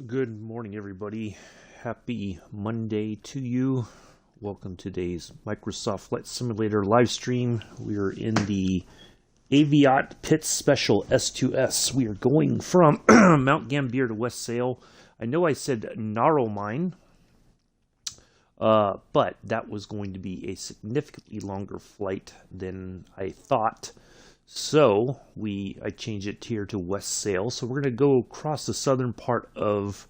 Good morning, everybody. Happy Monday to you. Welcome to today's Microsoft Flight Simulator live stream. We are in the Aviat Pitts Special S2S. We are going from Mount Gambier to West Sail. I know I said Narromine, but that was going to be a significantly longer flight than I thought. So I changed it here to West Sail. So we're going to go across the southern part of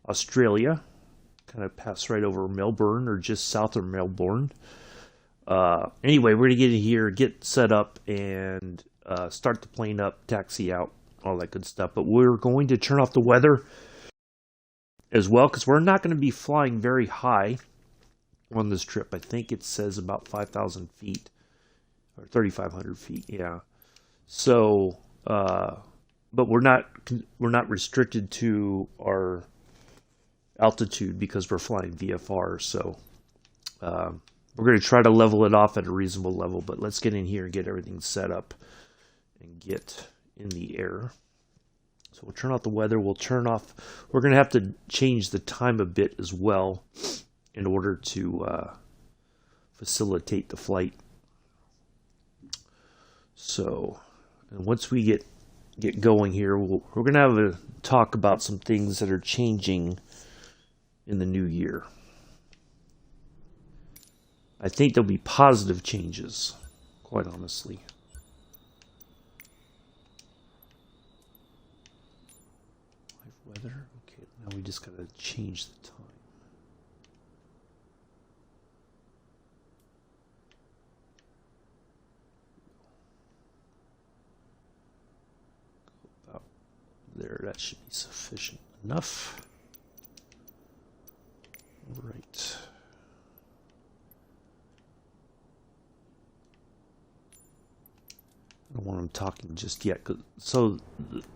Australia, kind of pass right over Melbourne or just south of Melbourne. Anyway, we're going to get in here, get set up, and start the plane up, taxi out, all that good stuff. But we're going to turn off the weather as well because we're not going to be flying very high on this trip. I think it says about 5,000 feet. Or 3,500 feet, yeah. So, but we're not restricted to our altitude because we're flying VFR. So, we're going to try to level it off at a reasonable level. But let's get in here and get everything set up and get in the air. So we'll turn off the weather. We're going to have to change the time a bit as well in order to facilitate the flight. So, and once we get going here, we're going to have a talk about some things that are changing in the new year. I think there'll be positive changes, quite honestly. Live weather. Okay, now we just got to change the time. There, that should be sufficient enough. All right. I don't want them talking just yet. So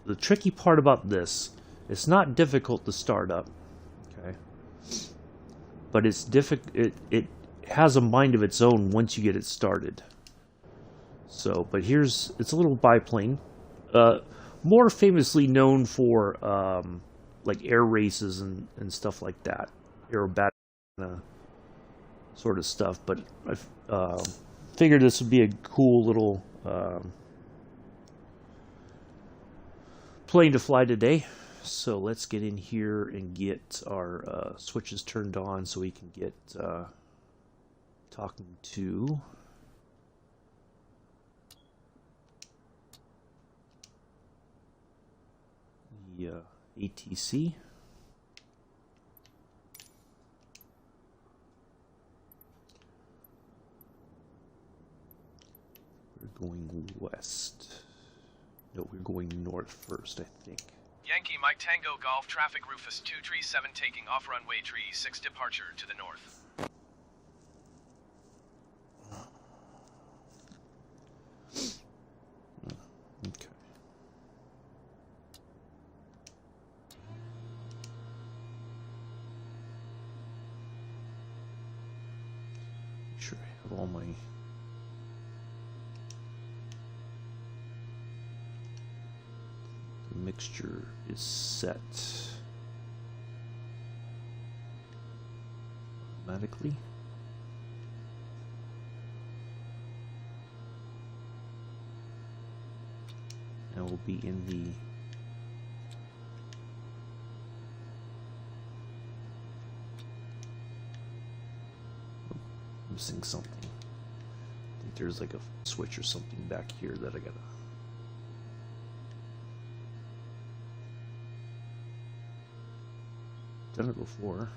the tricky part about this, it's not difficult to start up, okay? But it's difficult. It has a mind of its own once you get it started. So, but it's a little biplane. More famously known for like air races and stuff like that, aerobatic sort of stuff. But I figured this would be a cool little plane to fly today. So let's get in here and get our switches turned on so we can get talking to the ATC. We're going west. No, we're going north first, I think. Yankee Mike Tango Golf Traffic Rufus 237 taking off runway 36 departure to the north. Okay. Make sure I have all my mixture is set automatically. And we'll be in the missing something. I think there's like a switch or something back here that I gotta. Done it before.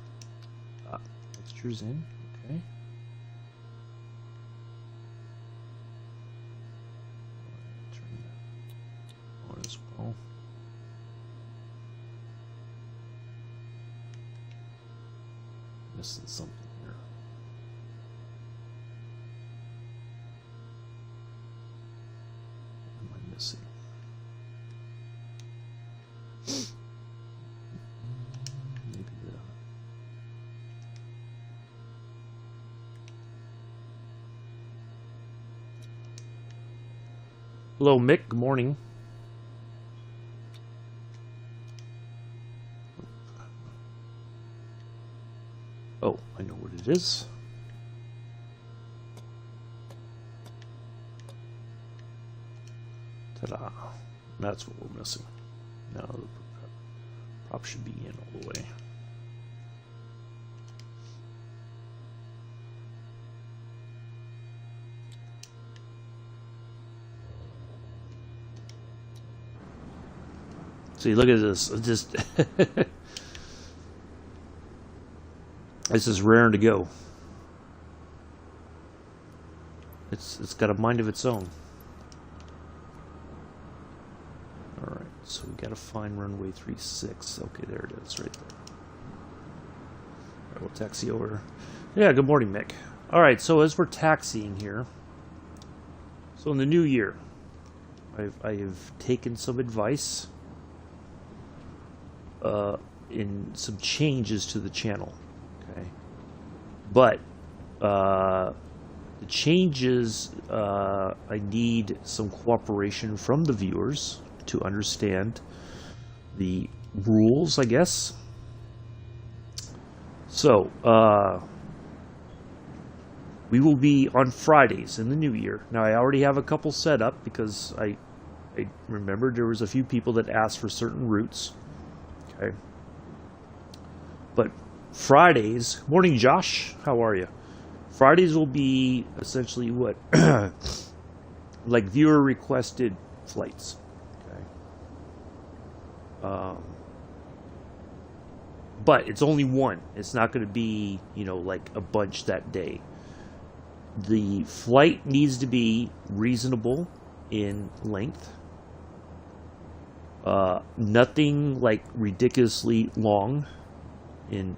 Mixtures in. Okay. Turn that on as well. Missing something here. What am I missing? Hello, Mick. Good morning. it is. Ta-da. That's what we're missing. Now the prop should be in all the way. See, look at this. It's just this is raring to go. It's got a mind of its own. All right, so we got to find runway 36. Okay, there it is, right there. All right, we'll taxi over. Yeah, good morning, Mick. All right, so as we're taxiing here, so in the new year, I have taken some advice. In some changes to the channel, okay, but the changes, I need some cooperation from the viewers to understand the rules, I guess. So we will be on Fridays in the new year. Now I already have a couple set up because I remembered there was a few people that asked for certain routes. Okay. But Fridays, morning Josh, how are you? Fridays will be essentially what? Like viewer requested flights. Okay. But it's only one. It's not going to be, you know, like a bunch that day. The flight needs to be reasonable in length. Nothing like ridiculously long in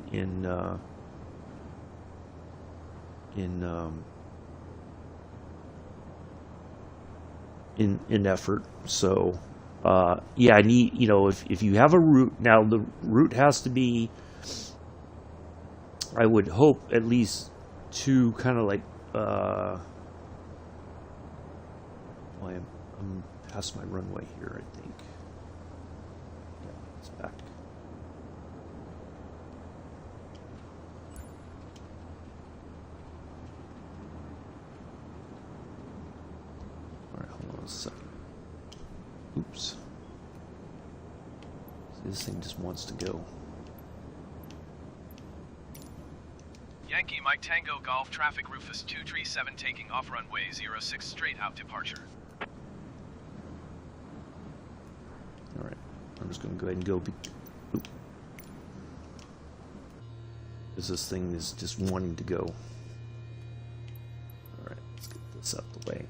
effort. So yeah, I need, you know, if you have a route, now the route has to be, I would hope, at least two kind of like well, I'm past my runway here, I think. It's back. Alright, hold on a second. Oops. See, this thing just wants to go. Yankee Mike Tango Golf Traffic Rufus 237 taking off runway 06 straight out departure. Alright, I'm just going to go ahead and go. Because this thing is just wanting to go. Alright, let's get this out the way.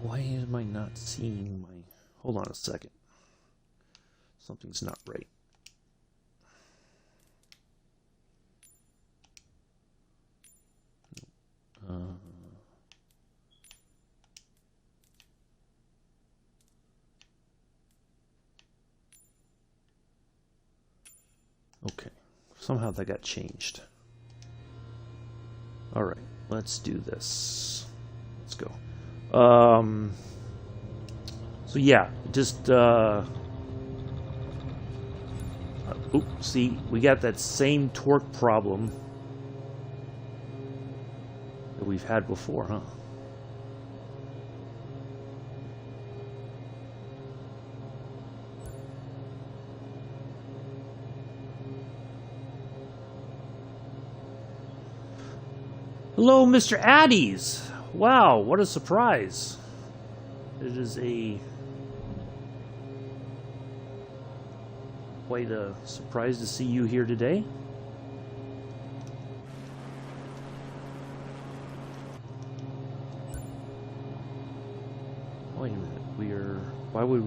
Why am I not seeing my... Hold on a second. Something's not right. Okay, somehow that got changed. All right, let's do this. Let's go. So yeah, just oops, see, we got that same torque problem that we've had before, huh? Hello, Mr. Addies! Wow, what a surprise. It is quite a surprise to see you here today. Wait a minute, why would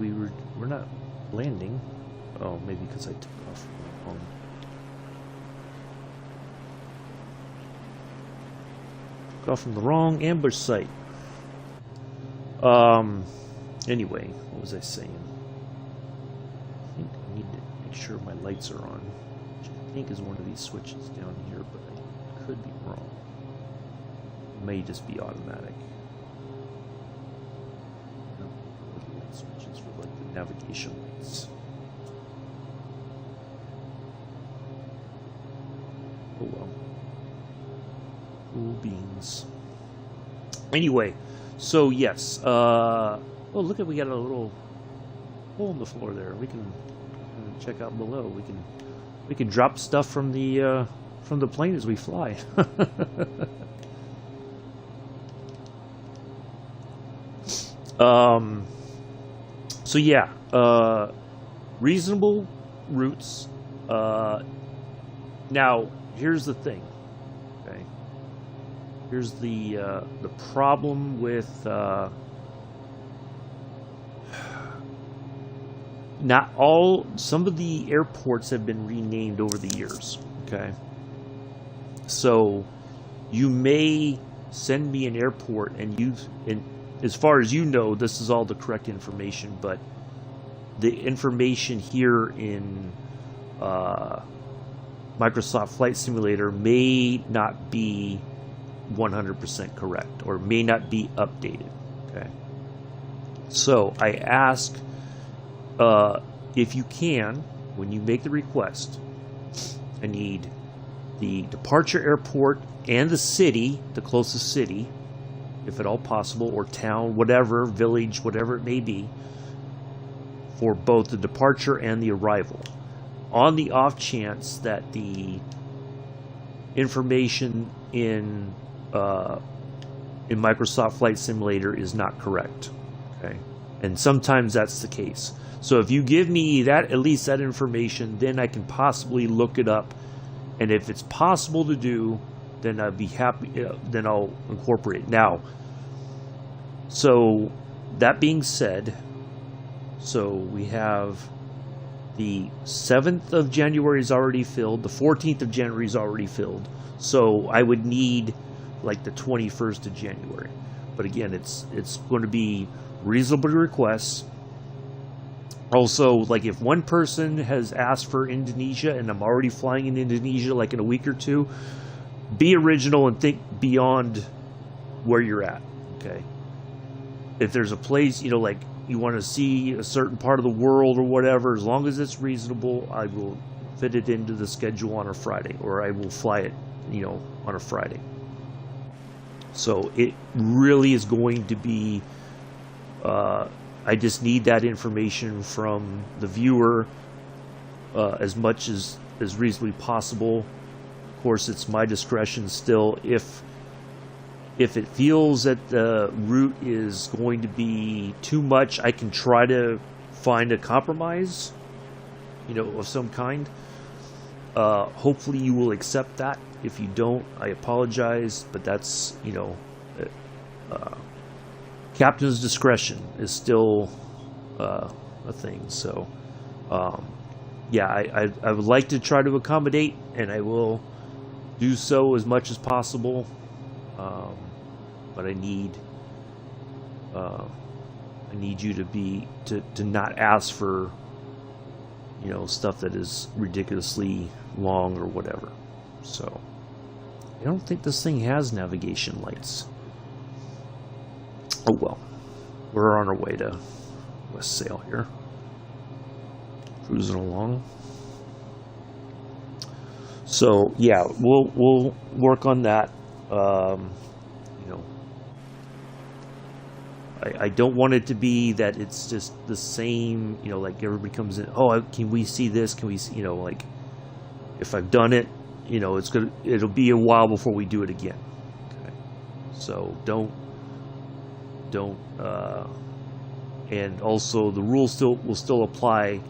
we're not landing? Oh, maybe because I took off from home. Off from the wrong ambush site. Anyway, what was I saying? I think I need to make sure my lights are on, which I think is one of these switches down here, but I could be wrong. It may just be automatic. No, light switches for like the navigation lights. Oh well. Cool beans. Anyway, so yes. Oh, look at, we got a little hole in the floor there. We can check out below. We can drop stuff from the plane as we fly. So yeah, reasonable routes. Now here's the thing. Okay, here's the problem with not all. Some of the airports have been renamed over the years. Okay, so you may send me an airport and as far as you know, this is all the correct information, but the information here in Microsoft Flight Simulator may not be 100% correct, or may not be updated. Okay, so I ask, if you can, when you make the request, I need the departure airport and the city, the closest city, if at all possible, or town, whatever, village, whatever it may be, for both the departure and the arrival. On the off chance that the information in Microsoft Flight Simulator is not correct. Okay, and sometimes that's the case. So if you give me that, at least that information, then I can possibly look it up, and if it's possible to do, then I'd be happy. Then I'll incorporate it. Now, so that being said, so we have the 7th of January is already filled. The 14th of January is already filled. So I would need like the 21st of January. But again, it's going to be reasonable requests. Also, like if one person has asked for Indonesia and I'm already flying in Indonesia like in a week or two, be original and think beyond where you're at. Okay, if there's a place, like you want to see a certain part of the world or whatever, as long as it's reasonable, I will fit it into the schedule on a Friday, or I will fly it, on a Friday. So it really is going to be, I just need that information from the viewer as much as reasonably possible. Of course, it's my discretion still. If it feels that the route is going to be too much, I can try to find a compromise, of some kind. Hopefully you will accept that. If you don't, I apologize, but that's, captain's discretion is still a thing. So, yeah, I would like to try to accommodate, and I will do so as much as possible. But I need you to not ask for stuff that is ridiculously long or whatever. So I don't think this thing has navigation lights. Oh well, we're on our way to West Sail here, cruising along. So yeah, we'll work on that. I don't want it to be that it's just the same, like everybody comes in, oh, can we see this? Can we see, like if I've done it, it'll be a while before we do it again. Okay. So don't, and also the rules will still apply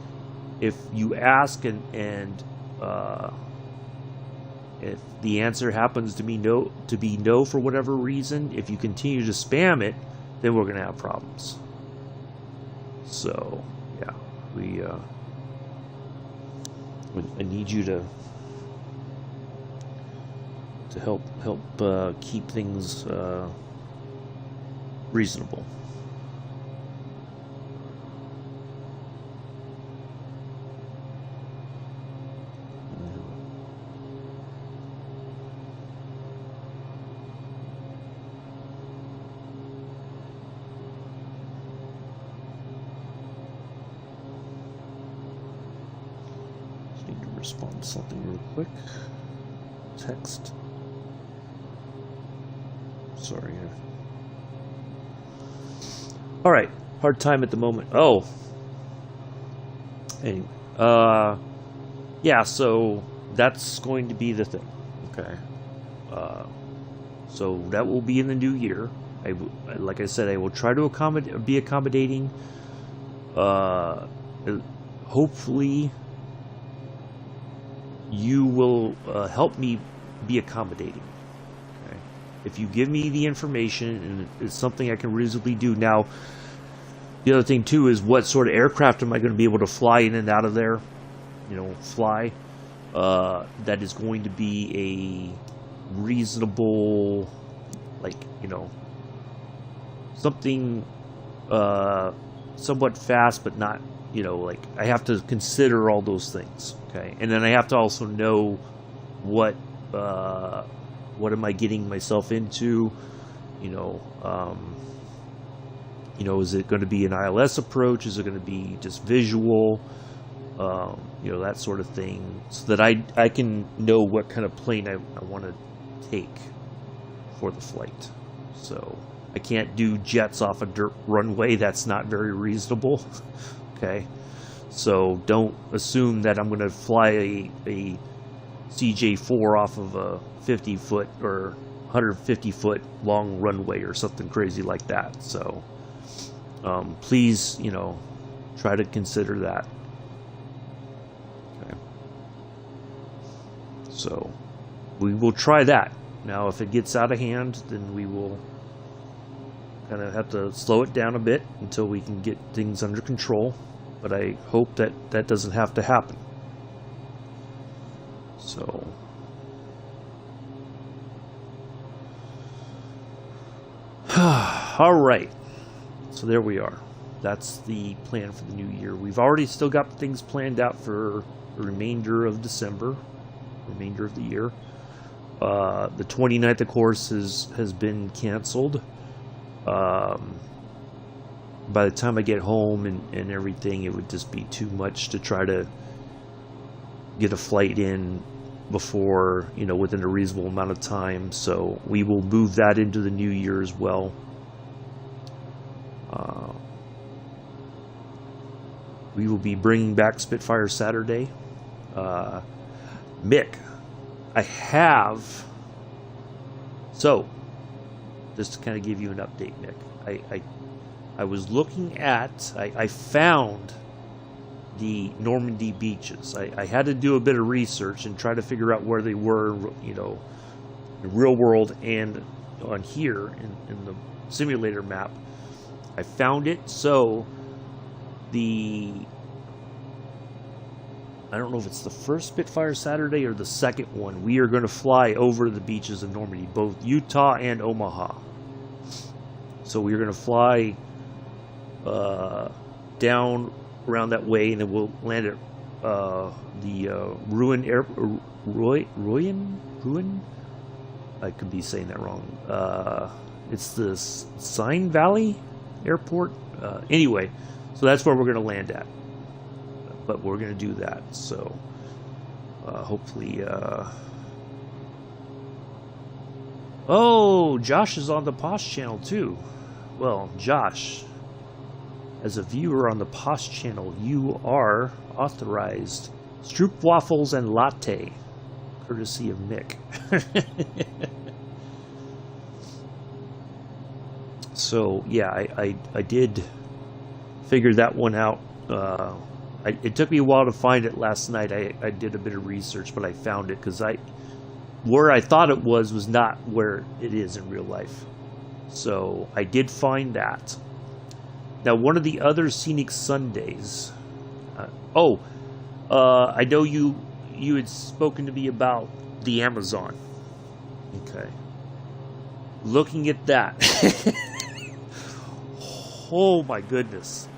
if you ask and if the answer happens to be no for whatever reason, if you continue to spam it, then we're going to have problems. So, yeah, I need you to help keep things reasonable. Respond to something real quick. Text. Sorry. All right. Hard time at the moment. Oh. Anyway. Yeah, so that's going to be the thing. Okay. So that will be in the new year. Like I said, I will try to be accommodating. Hopefully, you will help me be accommodating. Okay? If you give me the information and it's something I can reasonably do. Now, the other thing too is what sort of aircraft am I going to be able to fly in and out of there? Fly. That is going to be a reasonable, something somewhat fast, but not, I have to consider all those things. Okay, and then I have to also know what am I getting myself into? Is it going to be an ILS approach? Is it going to be just visual? That sort of thing, so that I can know what kind of plane I want to take for the flight. So I can't do jets off a dirt runway. That's not very reasonable. Okay, so don't assume that I'm going to fly a CJ4 off of a 50-foot or 150-foot long runway or something crazy like that. So please, try to consider that. Okay. So we will try that. Now, if it gets out of hand, then we will kind of have to slow it down a bit until we can get things under control. But I hope that that doesn't have to happen. So, all right. So there we are. That's the plan for the new year. We've already still got things planned out for the remainder of December, remainder of the year. The 29th, of course, has been canceled. By the time I get home and everything, it would just be too much to try to get a flight in before, within a reasonable amount of time. So we will move that into the new year as well. We will be bringing back Spitfire Saturday. Mick, I have... So, just to kind of give you an update, Mick, I was looking at... I found the Normandy beaches. I had to do a bit of research and try to figure out where they were, in real world and on here in the simulator map. I found it. So I don't know if it's the first Spitfire Saturday or the second one, we are going to fly over the beaches of Normandy, both Utah and Omaha. So we are going to fly down around that way, and then we'll land at the Ruin. I could be saying that wrong. It's the Seine Valley Airport. Anyway, so that's where we're going to land at. But we're going to do that. So hopefully. Oh, Josh is on the Posh channel too. Well, Josh, as a viewer on the Posh channel, you are authorized Stroop waffles and latte, courtesy of Mick. So yeah, I did figure that one out. It took me a while to find it last night. I did a bit of research, but I found it because where I thought it was not where it is in real life. So I did find that. Now, one of the other Scenic Sundays. I know you had spoken to me about the Amazon. Okay. Looking at that. Oh my goodness.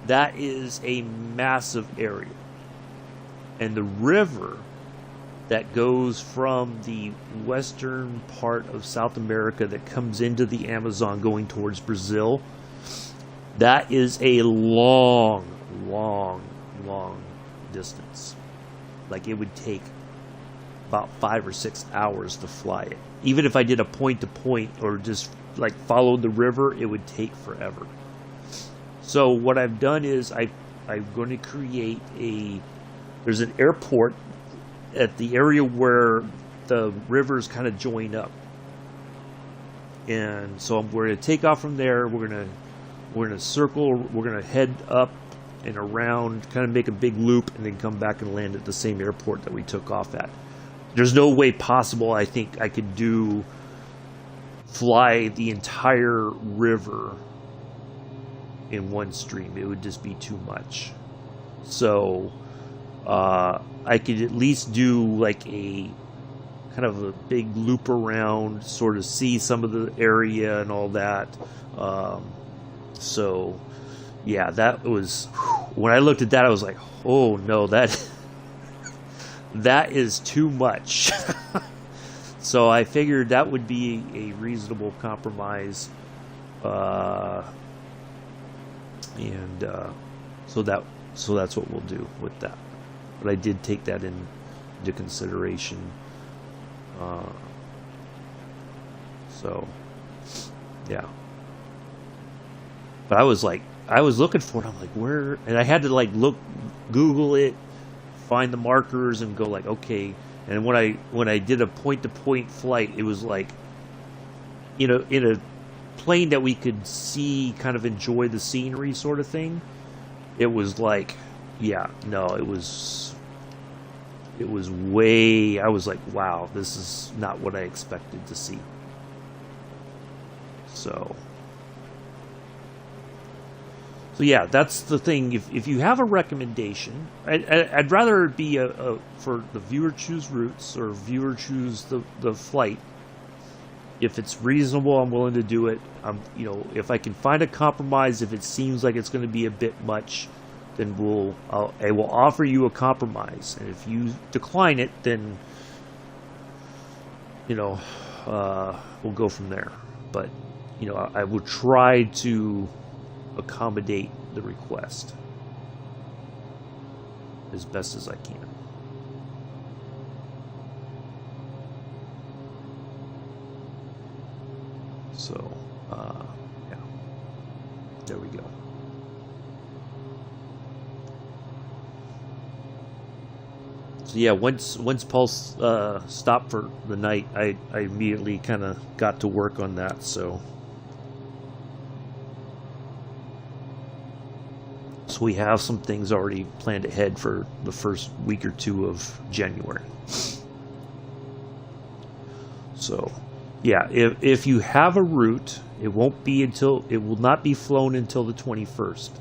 That is a massive area. And the river that goes from the western part of South America that comes into the Amazon going towards Brazil, that is a long distance. Like, it would take about 5 or 6 hours to fly it. even if I did a point to point or just like followed the river, it would take forever. So what I've done is I'm going to create there's an airport at the area where the rivers kind of join up. And so we're going to take off from there. We're going to circle. We're going to head up and around, kind of make a big loop, and then come back and land at the same airport that we took off at. There's no way possible I think I could fly the entire river in one stream. It would just be too much. So I could at least do like a kind of a big loop around, sort of see some of the area and all that. So yeah, that was, when I looked at that, I was like, oh no, that is too much. So I figured that would be a reasonable compromise. So that's what we'll do with that. But I did take that into consideration. So yeah. But I was looking for it. I'm like, where? And I had to like Google it, find the markers, and go like, okay. And when I did a point-to-point flight, it was like, in a plane that we could see, kind of enjoy the scenery sort of thing. It was like, yeah, no, it was way. I was like, wow, this is not what I expected to see. So yeah, that's the thing. If you have a recommendation, I'd rather it be for the viewer choose routes or viewer choose the flight. If it's reasonable, I'm willing to do it. If I can find a compromise, if it seems like it's going to be a bit much, then I will offer you a compromise. And if you decline it, then we'll go from there. But I will try to accommodate the request as best as I can. So yeah, there we go. So yeah, once Paul stopped for the night, I immediately kind of got to work on that. So we have some things already planned ahead for the first week or two of January. So yeah, if you have a route, it will not be flown until the 21st.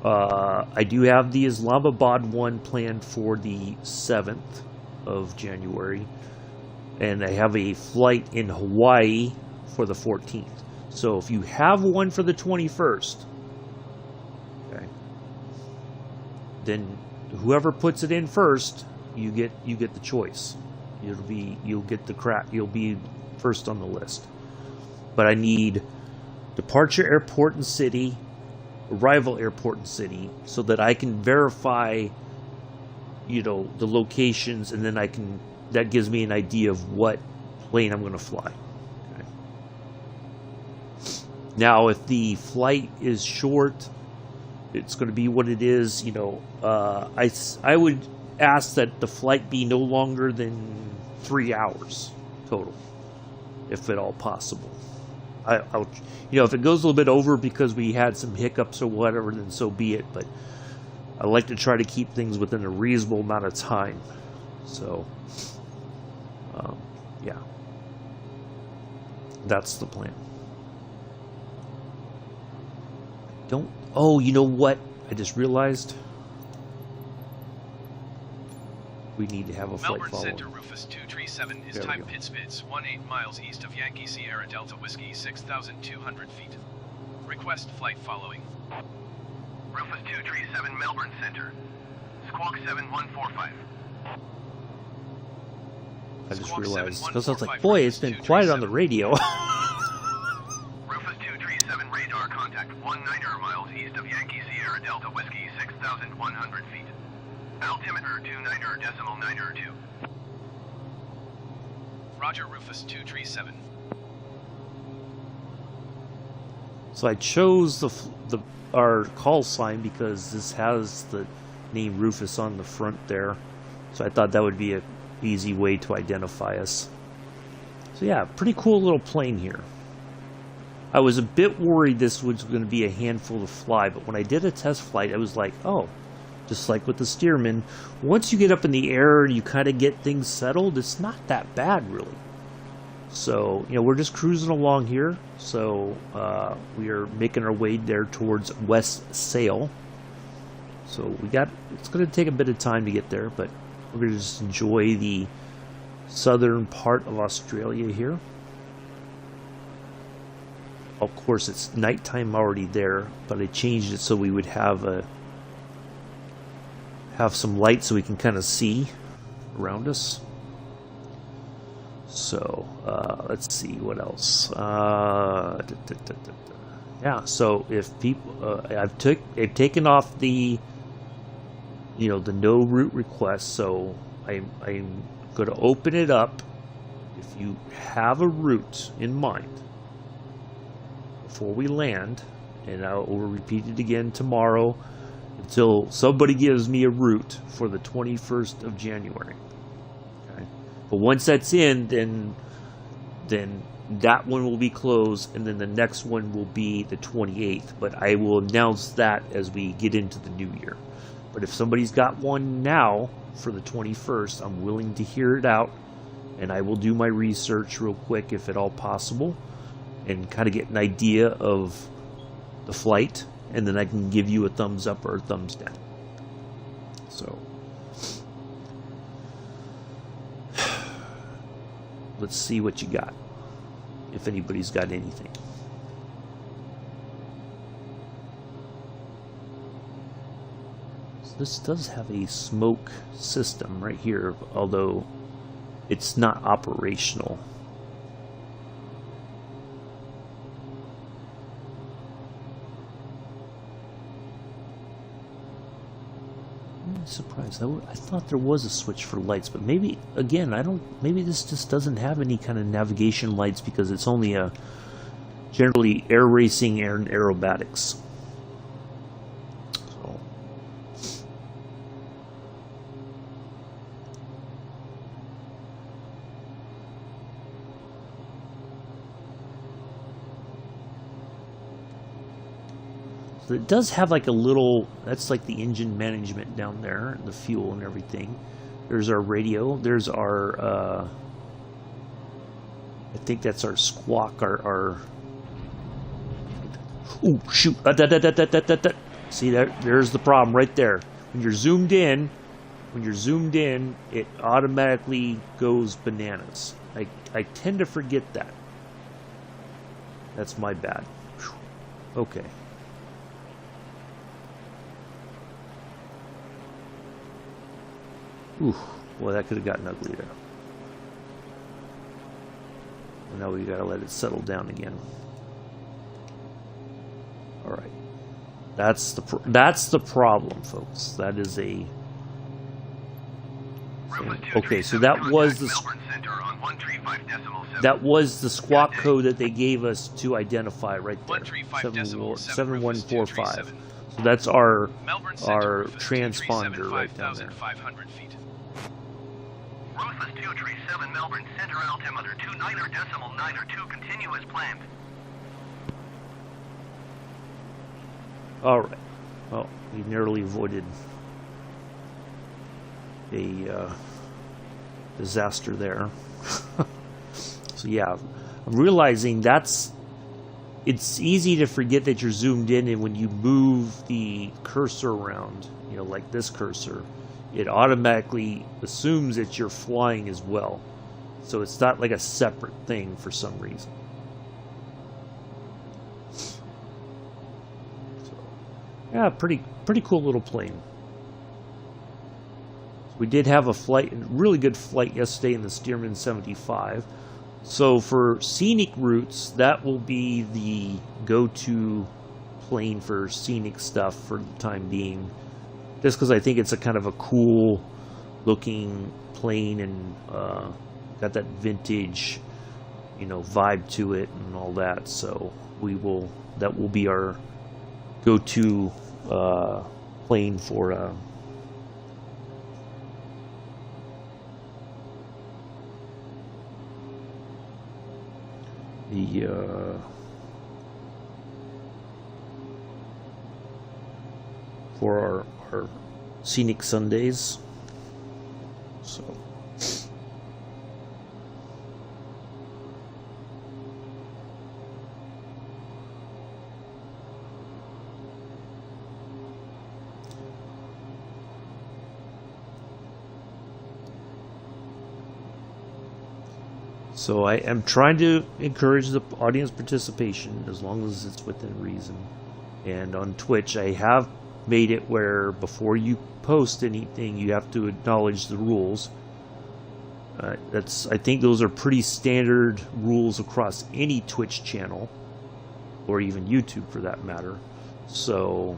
I do have the Islamabad one planned for the 7th of January, and I have a flight in Hawaii for the 14th. So if you have one for the 21st, okay, then whoever puts it in first, you get the choice. You'll be first on the list. But I need departure airport and city, arrival airport and city, so that I can verify the locations, and then that gives me an idea of what plane I'm going to fly. Okay. Now if the flight is short, it's going to be what it is. I would ask that the flight be no longer than 3 hours total, if at all possible. If it goes a little bit over because we had some hiccups or whatever, then so be it. But I like to try to keep things within a reasonable amount of time. So, yeah, that's the plan. Oh, you know what? I just realized we need to have a flight Melbourne follow. Center, Rufus 237 is time Pitts 18 miles east of Yankee Sierra Delta Whiskey, 6,200 feet. Request flight following. Rufus 237 Melbourne Center. Squawk 7145. I just realized, because I was like, boy, it's been quiet on the radio. Rufus 237 radar contact 19 miles east of Yankee Sierra Delta Whiskey, 6,100 feet. Altimeter 29.92. Roger, Rufus 237. So I chose our call sign because this has the name Rufus on the front there. So I thought that would be an easy way to identify us. So yeah, pretty cool little plane here. I was a bit worried this was going to be a handful to fly, but when I did a test flight, I was like, oh, just like with the Stearman, once you get up in the air and you kind of get things settled, it's not that bad, really. So, you know, we're just cruising along here. So, we are making our way there towards West Sail. So, it's going to take a bit of time to get there, but we're going to just enjoy the southern part of Australia here. Of course, it's nighttime already there, but I changed it so we would have some light so we can kind of see around us. So let's see what else. Yeah, so if people, I've taken off the the no route request. So I'm going to open it up. If you have a route in mind before we land, and I will repeat it again tomorrow until somebody gives me a route for the 21st of January. Okay? But once that's in, then that one will be closed, and then the next one will be the 28th. But I will announce that as we get into the new year. But if somebody's got one now for the 21st, I'm willing to hear it out, and I will do my research real quick if at all possible, and kind of get an idea of the flight, and then I can give you a thumbs up or a thumbs down. So let's see what you got, if anybody's got anything. So this does have a smoke system right here, although it's not operational. I'm surprised. I thought there was a switch for lights, but maybe, again, maybe this just doesn't have any kind of navigation lights because it's only a generally air racing and aerobatics. So it does have like a little, that's like the engine management down there, and the fuel and everything. There's our radio. There's our, I think that's our squawk, our oh, shoot. See, there's the problem right there. When you're zoomed in, it automatically goes bananas. I tend to forget that. That's my bad. Okay. Ooh, boy, that could have gotten ugly there. Well, now we gotta let it settle down again. All right, that's the problem, folks. That is a okay. So that was the squawk code that they gave us to identify right there. 7145. So that's our transponder right down there. Rufus 237 Melbourne Center altimeter 29.902 continuous planned. Alright. Well, we narrowly avoided a disaster there. So yeah, I'm realizing it's easy to forget that you're zoomed in, and when you move the cursor around, like this cursor, it automatically assumes that you're flying as well. So it's not like a separate thing for some reason. So, yeah, pretty cool little plane. So we did have a really good flight yesterday in the Stearman 75. So for scenic routes, that will be the go-to plane for scenic stuff for the time being. Just because I think it's a kind of a cool looking plane, and got that vintage, you know, vibe to it and all that. So that will be our go-to plane for for our scenic Sundays. So So I am trying to encourage the audience participation as long as it's within reason. And on Twitch, I have made it where before you post anything, you have to acknowledge the rules. I think those are pretty standard rules across any Twitch channel, or even YouTube for that matter. So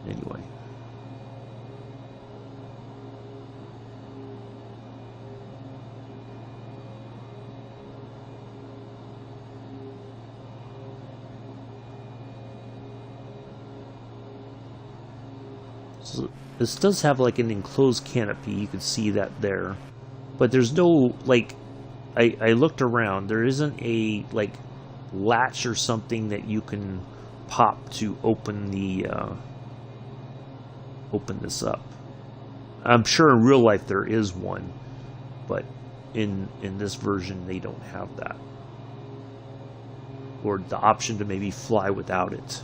anyway. So this does have like an enclosed canopy, you can see that there, but there's no, like, I looked around, there isn't a like latch or something that you can pop to open the open this up. I'm sure in real life there is one, but in this version they don't have that, or the option to maybe fly without it.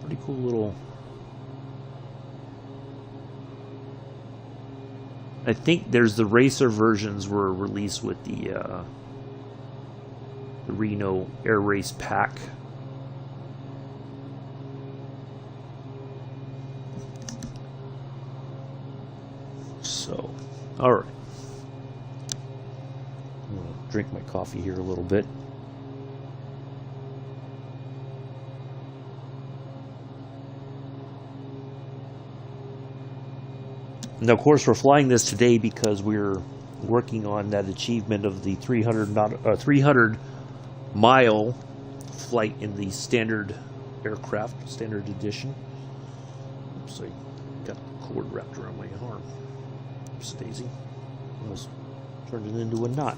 Pretty cool little. I think there's the racer versions were released with the Reno Air Race Pack. So, all right. I'm gonna drink my coffee here a little bit. Now, of course, we're flying this today because we're working on that achievement of the 300-mile flight in the standard aircraft, standard edition. Oops, I got the cord wrapped around my arm. Oops, daisy. Almost turned it into a knot.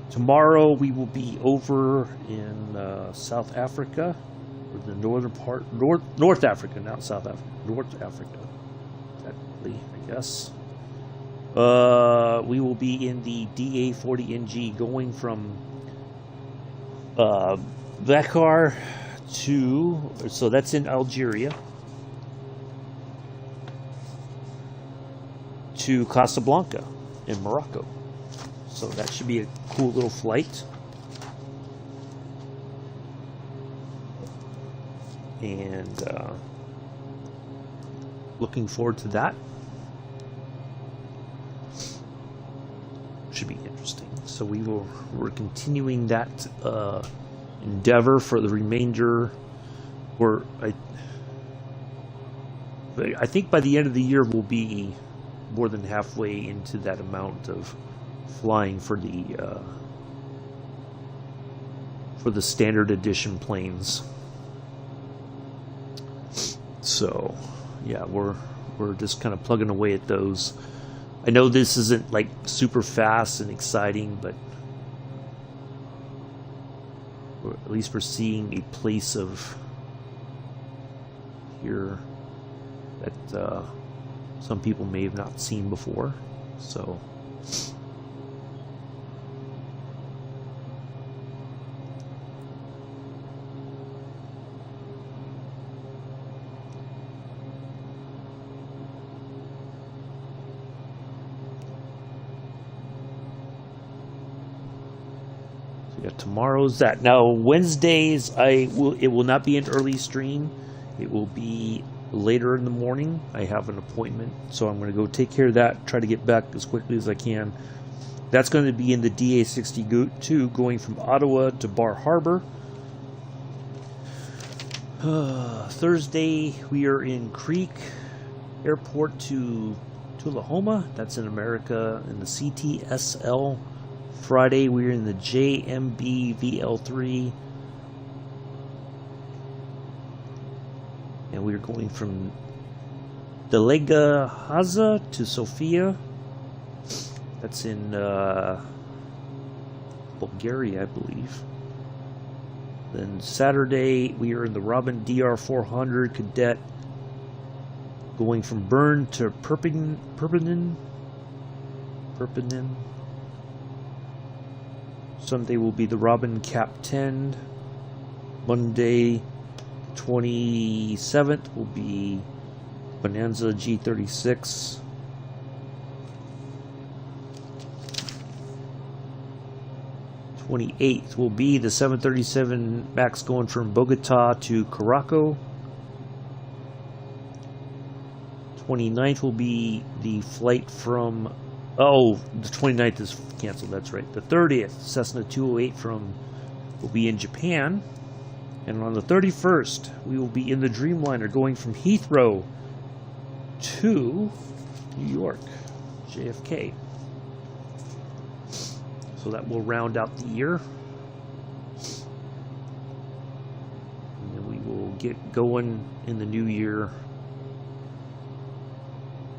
Tomorrow we will be over in South Africa, or the northern part, North Africa, not South Africa, North Africa. I guess. We will be in the DA-40NG going from Dakar to, so that's in Algeria, to Casablanca in Morocco. So that should be a cool little flight. And looking forward to that. Should be interesting. So we're continuing that endeavor for the remainder. I think by the end of the year we'll be more than halfway into that amount of flying for the standard edition planes. So yeah, we're just kind of plugging away at those. I know this isn't like super fast and exciting, but at least we're seeing a place of here that some people may have not seen before. So tomorrow's that. Now Wednesdays it will not be an early stream. It will be later in the morning. I have an appointment, so I'm going to go take care of that, try to get back as quickly as I can. That's going to be in the DA-62 going from Ottawa to Bar Harbor. Thursday, we are in Creek Airport to Tullahoma. That's in America, in the CTSL. Friday, we're in the JMB VL3. And we're going from Delega Haza to Sofia. That's in Bulgaria, I believe. Then Saturday, we are in the Robin DR400 Cadet, going from Bern to Perpignan. Sunday will be the Robin Cap 10. Monday, 27th, will be Bonanza G36. The 28th will be the 737 MAX going from Bogota to Caraco. 29th will be the flight from... Oh, the 29th is canceled, that's right. The 30th, Cessna 208 will be in Japan. And on the 31st, we will be in the Dreamliner going from Heathrow to New York, JFK. So that will round out the year. And then we will get going in the new year.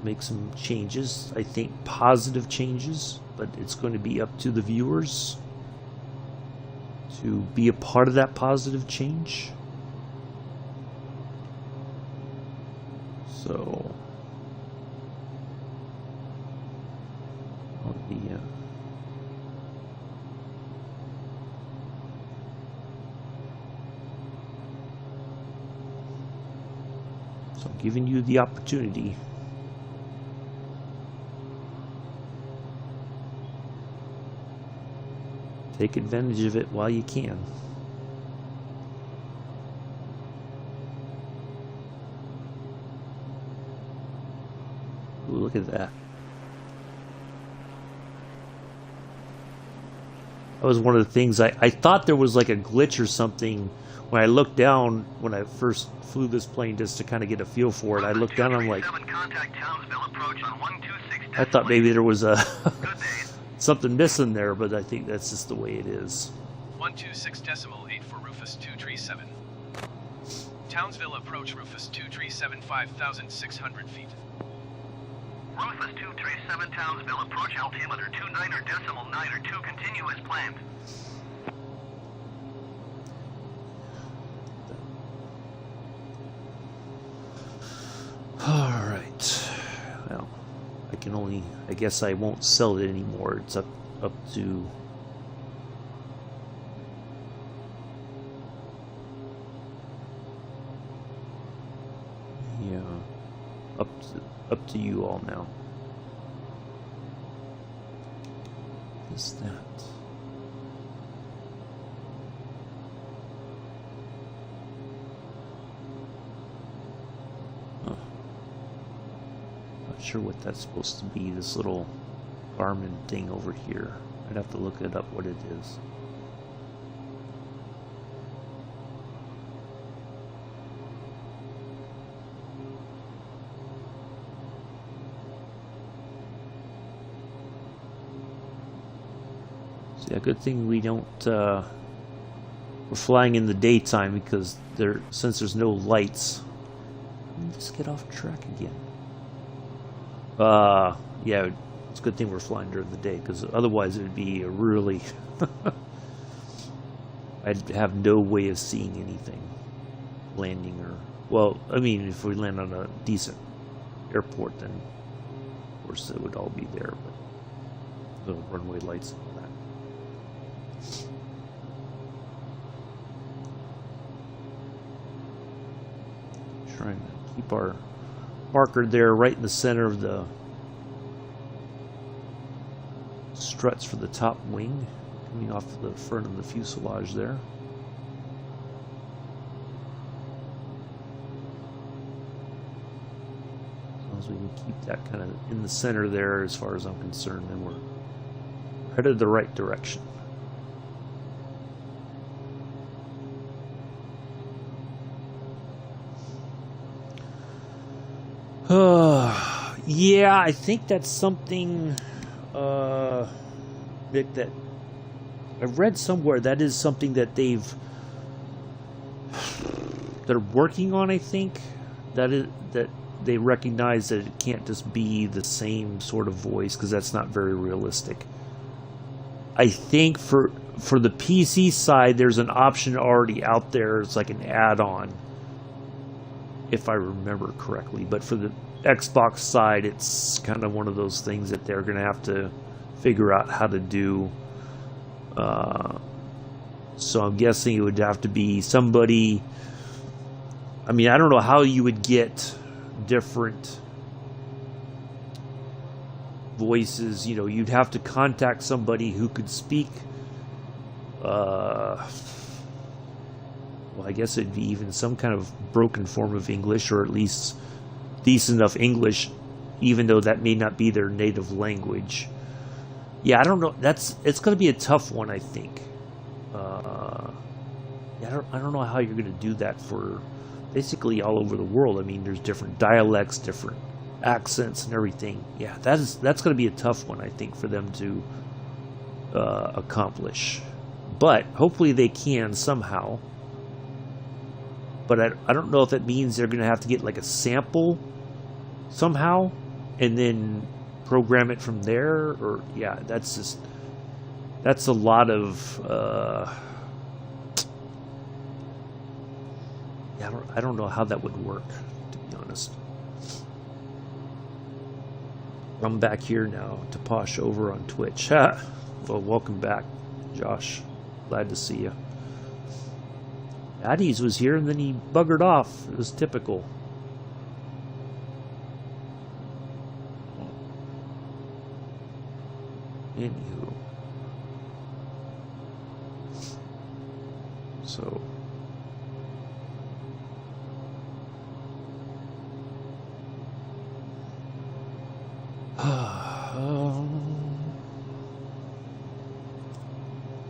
Make some changes. I think positive changes, but it's going to be up to the viewers to be a part of that positive change. So on the so I'm giving you the opportunity. Take advantage of it while you can. Ooh, look at that. That was one of the things I thought there was like a glitch or something when I looked down when I first flew this plane just to kind of get a feel for it. I looked down and I'm like, I thought maybe there was a something missing there, but I think that's just the way it is. 126.8 for Rufus 237. Townsville approach Rufus 237 5,600 feet. Rufus 237 Townsville approach altimeter 29.9 continue as planned. Alright. Well, I guess I won't sell it anymore. It's up to up to you all now. What's that? Sure what that's supposed to be, this little Garmin thing over here. I'd have to look it up what it is. See, a good thing we don't we're flying in the daytime because since there's no lights. Let's get off track again. Yeah, it's a good thing we're flying during the day, because otherwise it would be a really... I'd have no way of seeing anything. Landing or... Well, I mean, if we land on a decent airport, then of course it would all be there, but the runway lights and all that. Trying to keep our marker there right in the center of the struts for the top wing, coming off the front of the fuselage there. As long as we can keep that kind of in the center there, as far as I'm concerned, then we're headed the right direction. Yeah, I think that's something, Vic, that I read somewhere. That is something that they're working on. I think that they recognize that it can't just be the same sort of voice, because that's not very realistic. I think for the PC side, there's an option already out there. It's like an add-on, if I remember correctly. But for the Xbox side, it's kind of one of those things that they're going to have to figure out how to do. So I'm guessing it would have to be somebody. I mean, I don't know how you would get different voices. You know, you'd have to contact somebody who could speak. Well, I guess it'd be even some kind of broken form of English, or at least decent enough English, even though that may not be their native language. Yeah, I don't know. It's going to be a tough one, I think. I don't know how you're going to do that for basically all over the world. I mean, there's different dialects, different accents, and everything. Yeah, that's going to be a tough one, I think, for them to accomplish. But hopefully they can somehow. But I don't know if that means they're going to have to get like a sample somehow and then program it from there, or yeah, that's a lot of I don't know how that would work, to be honest. I'm back here now to Posh over on Twitch. Well, welcome back, Josh. Glad to see you. Addies was here and then he buggered off. It was typical. Anywho. So.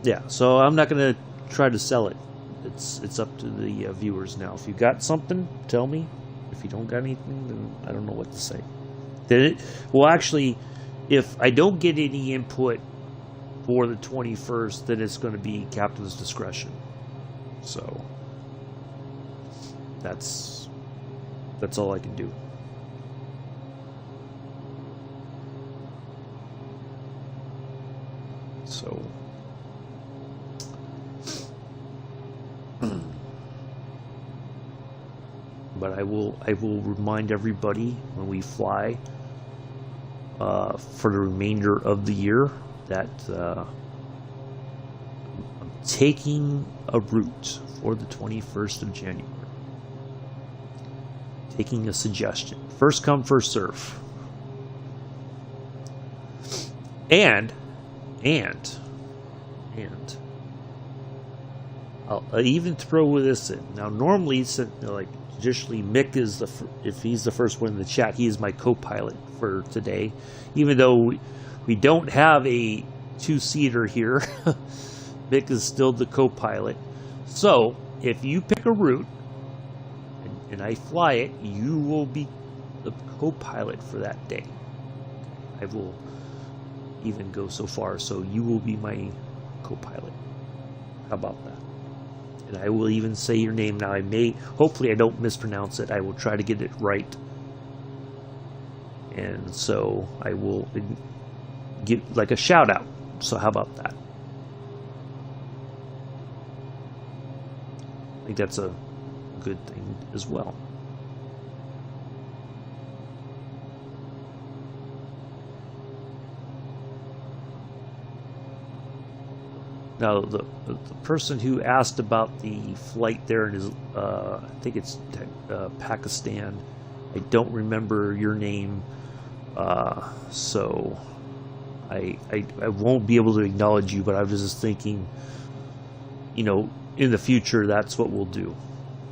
Yeah, so I'm not going to try to sell it. It's up to the viewers now. If you got something, tell me. If you don't got anything, then I don't know what to say. Well, actually, if I don't get any input for the 21st, then it's going to be captain's discretion. So that's all I can do. So but I will remind everybody when we fly for the remainder of the year that I'm taking a route for the 21st of January. Taking a suggestion. First come, first serve. And I'll even throw this in. Now, normally, like traditionally, Mick is if he's the first one in the chat, he is my co-pilot for today. Even though we don't have a two-seater here, Mick is still the co-pilot. So, if you pick a route and I fly it, you will be the co-pilot for that day. I will even go so far, so you will be my co-pilot. How about that? And I will even say your name now. Hopefully I don't mispronounce it. I will try to get it right. And so I will give like a shout out. So how about that? I think that's a good thing as well. Now, the person who asked about the flight there is, I think it's Pakistan. I don't remember your name, so I won't be able to acknowledge you. But I was just thinking, in the future, that's what we'll do.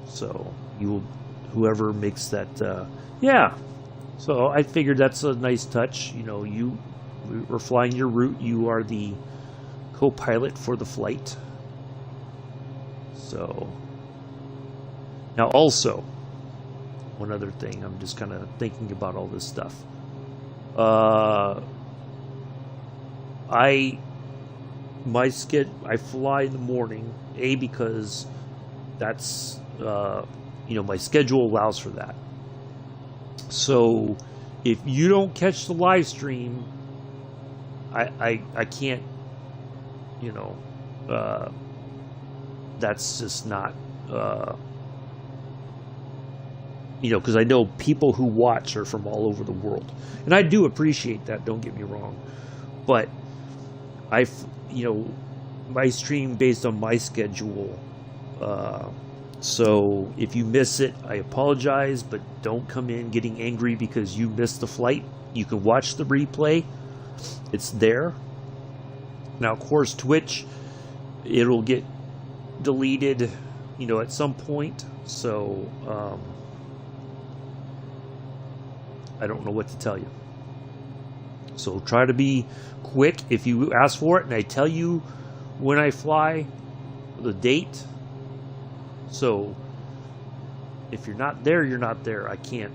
So whoever makes that, yeah. So I figured that's a nice touch. We're flying your route. You are the co-pilot for the flight. So now also one other thing. I'm just kind of thinking about all this stuff. I fly in the morning, because that's my schedule allows for that. So if you don't catch the live stream, I can't, that's just not, because I know people who watch are from all over the world, and I do appreciate that, don't get me wrong, but my stream based on my schedule, so if you miss it, I apologize, but don't come in getting angry because you missed the flight. You can watch the replay. It's there. Now, of course, Twitch, it'll get deleted, at some point. So, I don't know what to tell you. So try to be quick. If you ask for it and I tell you when I fly, the date. So if you're not there, you're not there. I can't,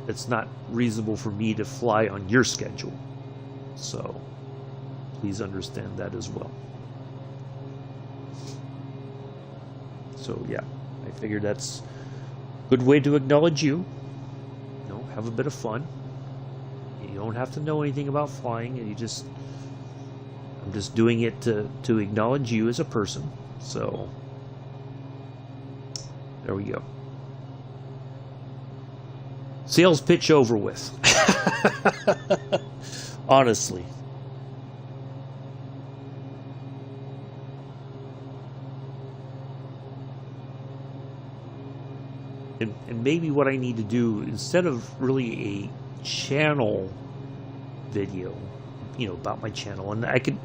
it's not reasonable for me to fly on your schedule. So please understand that as well. So yeah, I figured that's a good way to acknowledge you. Have a bit of fun. You don't have to know anything about flying, and I'm just doing it to acknowledge you as a person. So there we go. Sales pitch over with. Honestly. And maybe what I need to do, instead of really a channel video, about my channel, and I can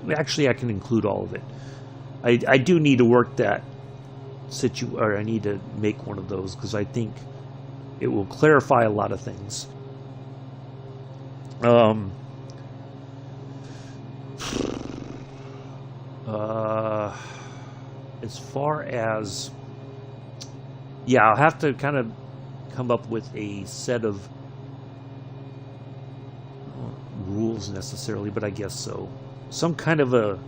include all of it. I do need to work that or I need to make one of those, because I think it will clarify a lot of things. As far as, yeah, I'll have to kind of come up with a set of rules necessarily, but I guess so. Some kind of a,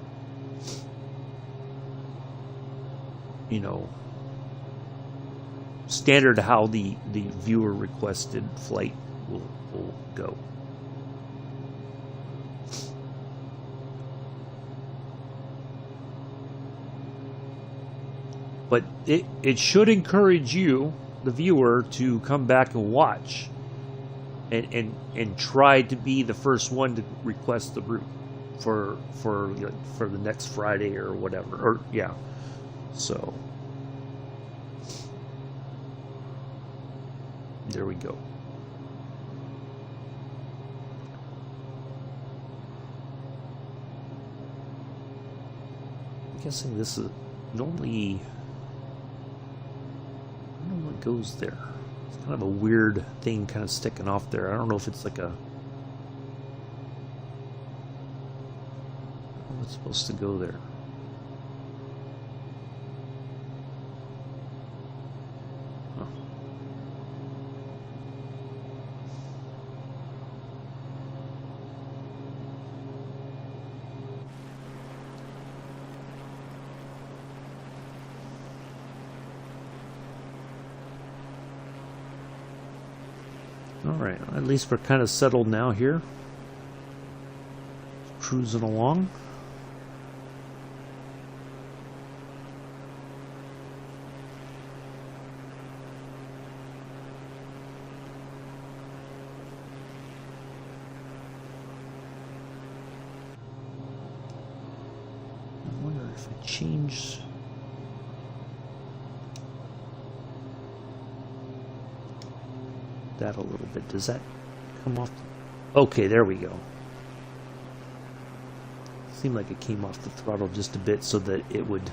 standard how the viewer requested flight will go. But it should encourage you, the viewer, to come back and watch and try to be the first one to request the route for the next Friday or whatever. Or yeah. So there we go. I'm guessing this is normally, I don't know what goes there. It's kind of a weird thing kind of sticking off there. I don't know if it's like a, what's supposed to go there. Alright, at least we're kind of settled now here. Cruising along. I wonder if I change... that a little bit. Does that come off? Okay, there we go. Seemed like it came off the throttle just a bit so that it would.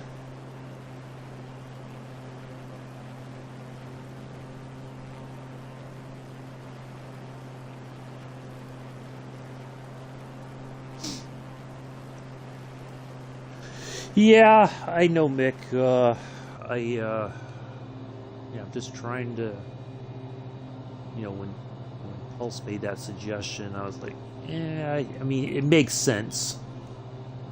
Yeah, I know, Mick. Yeah, I'm just trying to, you know, when Pulse made that suggestion, I was like, yeah, I mean, it makes sense.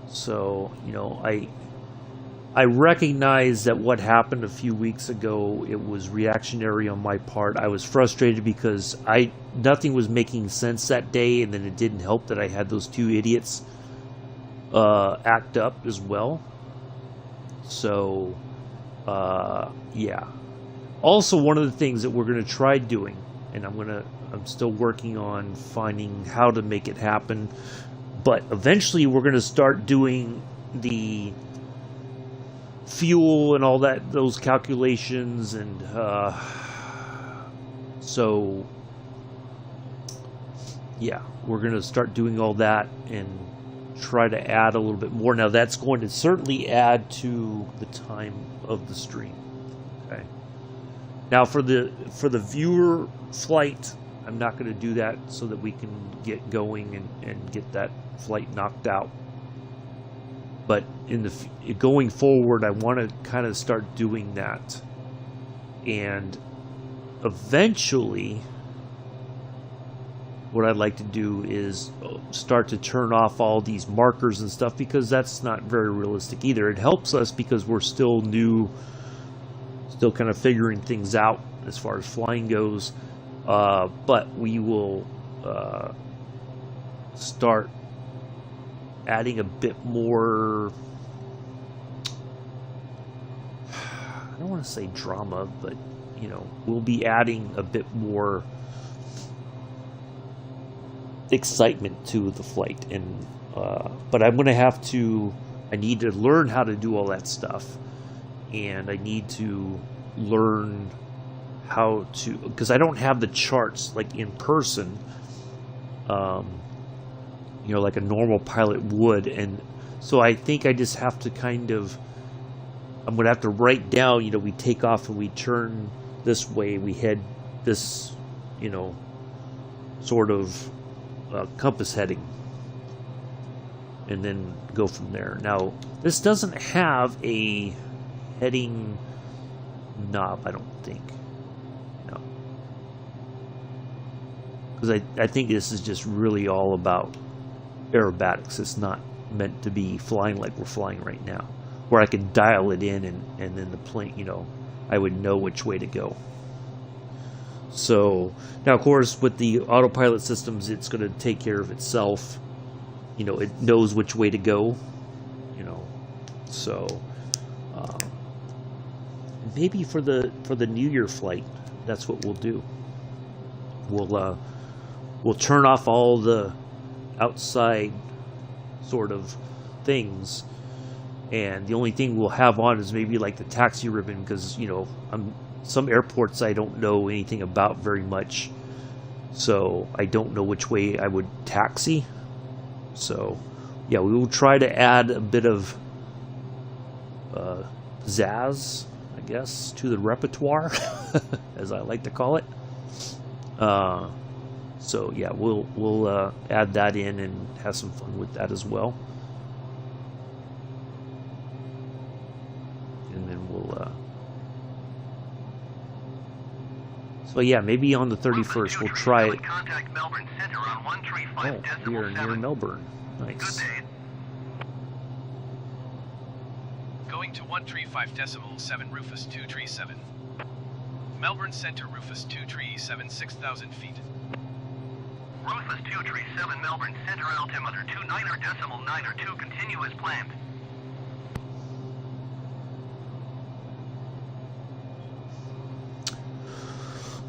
So, you know, I recognize that what happened a few weeks ago, it was reactionary on my part. I was frustrated because nothing was making sense that day, and then it didn't help that I had those two idiots act up as well. So, yeah. Also, one of the things that we're going to try doing, and I'm still working on finding how to make it happen, but eventually we're going to start doing the fuel and all that, those calculations, and so yeah, we're going to start doing all that and try to add a little bit more. Now that's going to certainly add to the time of the stream. Okay. Now for the viewer flight, I'm not going to do that so that we can get going and get that flight knocked out. But in the going forward, I want to kind of start doing that, and eventually, what I'd like to do is start to turn off all these markers and stuff, because that's not very realistic either. It helps us because we're still new, still kind of figuring things out as far as flying goes. But we will start adding a bit more, I don't want to say drama, but, you know, we'll be adding a bit more excitement to the flight. And but I'm going to I need to learn how to do all that stuff, and I need to learn how to, because I don't have the charts like in person, you know, like a normal pilot would. And so I think I just have to kind of, I'm going to have to write down, you know, we take off and we turn this way, we head this, you know, sort of compass heading, and then go from there. Now, this doesn't have a heading knob, I don't think. No. Because I think this is just really all about aerobatics. It's not meant to be flying like we're flying right now, where I could dial it in and then the plane, you know, I would know which way to go. So now, of course, with the autopilot systems, it's going to take care of itself. You know, it knows which way to go. You know, so maybe for the New Year flight, that's what we'll do. We'll turn off all the outside sort of things, and the only thing we'll have on is maybe like the taxi ribbon, because, you know, some airports I don't know anything about very much, so I don't know which way I would taxi. So yeah, we will try to add a bit of pizzazz, I guess, to the repertoire, as I like to call it. So yeah, we'll add that in and have some fun with that as well. And then we'll so yeah, maybe on the 31st we'll try it. Oh, we are near Melbourne. Nice. Going to 135.7 Rufus 237. Melbourne Center, Rufus 237, 6,000 feet. Rufus 237, Melbourne Center, altimeter 29.9 continue as planned.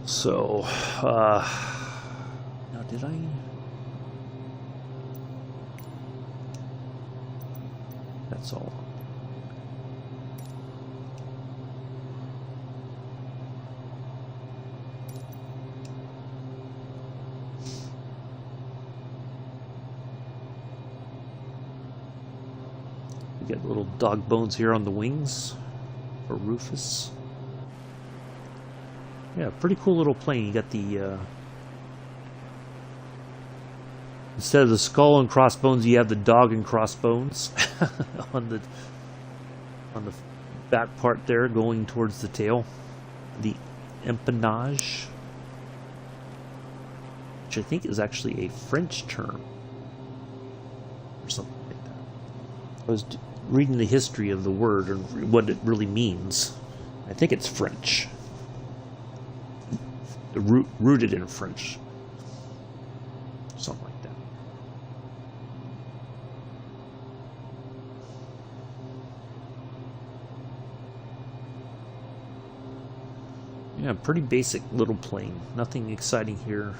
So, now did I? That's all. We get little dog bones here on the wings for Rufus. Yeah, pretty cool little plane. You got the instead of the skull and crossbones, you have the dog and crossbones on the back part there, going towards the tail. the empennage, which I think is actually a French term or something like that. I was reading the history of the word and what it really means. I think it's French. Rooted in French. Something like that. Yeah, pretty basic little plane. Nothing exciting here.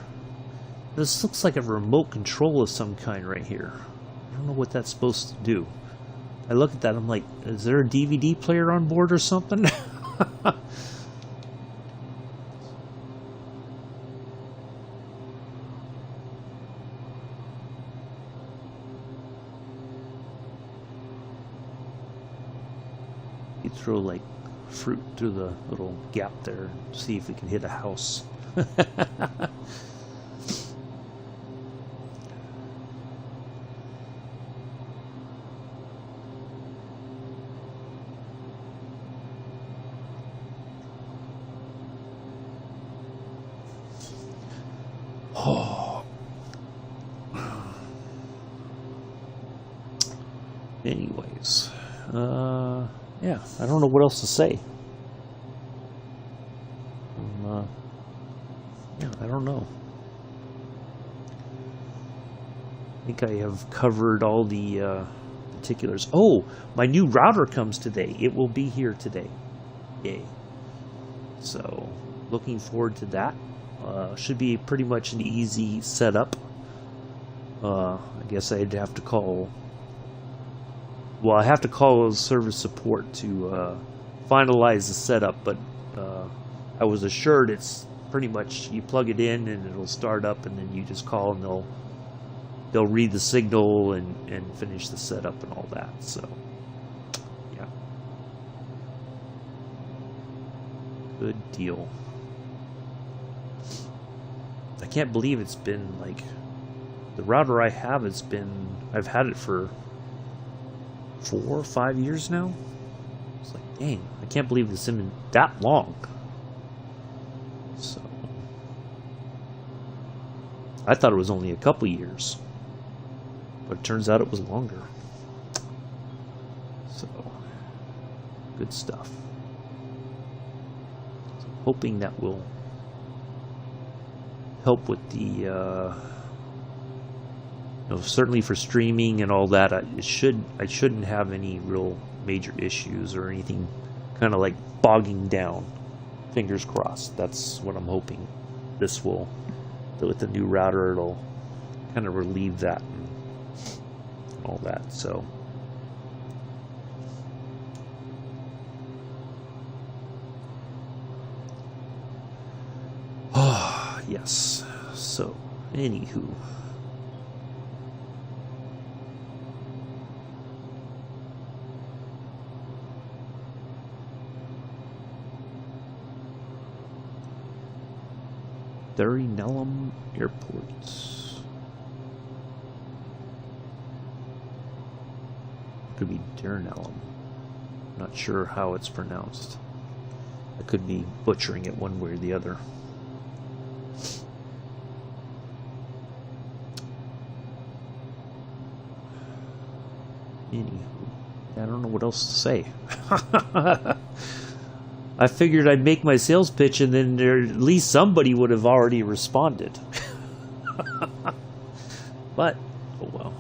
This looks like a remote control of some kind right here. I don't know what that's supposed to do. I look at that, I'm like, is there a DVD player on board or something? You throw like fruit through the little gap there and see if we can hit a house. Oh. Anyways, yeah, I don't know what else to say. Yeah, I don't know. I think I have covered all the particulars. Oh, my new router comes today. It will be here today. Yay. So, looking forward to that. Should be pretty much an easy setup. I guess I'd have to call... Well, I have to call service support to finalize the setup, but I was assured it's pretty much you plug it in and it'll start up, and then you just call and they'll read the signal and finish the setup and all that. So, yeah. Good deal. I can't believe it's been like the router I have has been, I've had it for 4 or 5 years now. It's like, dang, I can't believe it's been that long. So I thought it was only a couple years, but it turns out it was longer. So good stuff. So hoping that will help with the you know, certainly for streaming and all that. I shouldn't have any real major issues or anything kind of like bogging down. Fingers crossed. That's what I'm hoping. This will, with the new router, it'll kind of relieve that and all that. So yes. So, anywho. Darynellum Airport. Could be Darynellum. Not sure how it's pronounced. I could be butchering it one way or the other. Anywho, I don't know what else to say. I figured I'd make my sales pitch and then at least somebody would have already responded. But, oh well.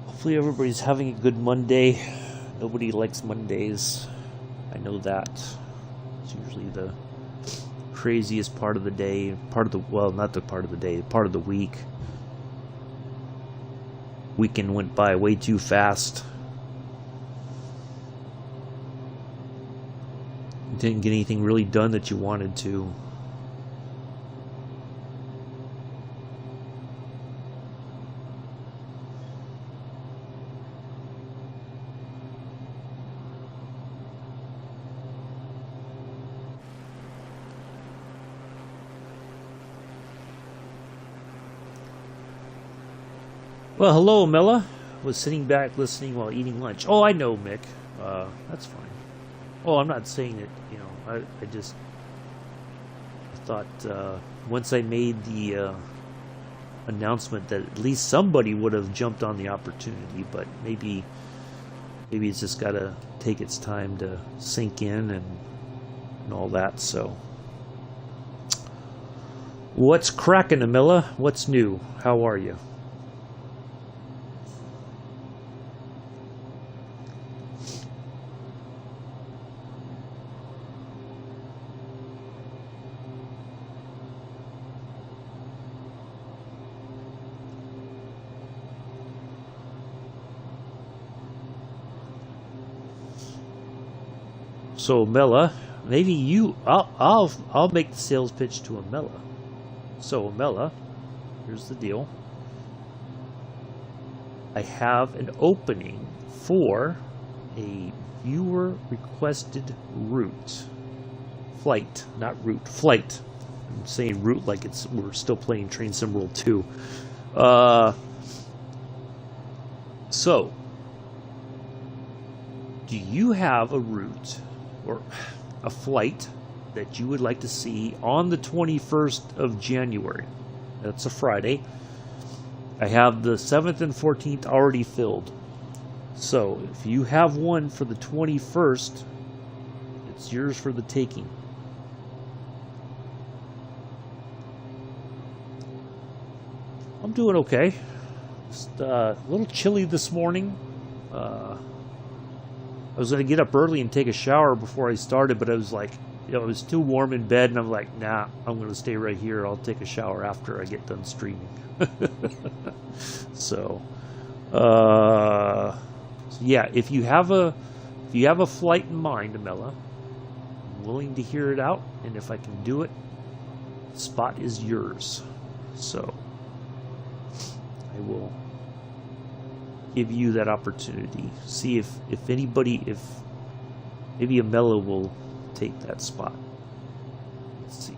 Hopefully everybody's having a good Monday. Nobody likes Mondays. I know that. It's usually the craziest part of the day, well, not the part of the day, part of the week. Weekend went by way too fast. Didn't get anything really done that you wanted to. Well, hello, Mela. Was sitting back listening while eating lunch. Oh, I know, Mick. That's fine. Oh, I'm not saying that, you know, I thought once I made the announcement that at least somebody would have jumped on the opportunity, but maybe it's just got to take its time to sink in and all that, so. What's cracking, Amilla? What's new? How are you? So Mela, maybe you, I'll make the sales pitch to Amela. So Amela, here's the deal. I have an opening for a viewer requested route. Flight, not route, flight. I'm saying route like we're still playing Train Sim World 2. So, do you have a route or a flight that you would like to see on the 21st of January? That's a Friday. I have the 7th and 14th already filled. So if you have one for the 21st, it's yours for the taking. I'm doing okay. Just a little chilly this morning. I was going to get up early and take a shower before I started, but I was like, you know, it was too warm in bed, and I'm like, nah, I'm going to stay right here. I'll take a shower after I get done streaming. So, yeah, if you have a flight in mind, Amela, I'm willing to hear it out, and if I can do it, the spot is yours. So, I will give you that opportunity. See if maybe Amela will take that spot. Let's see.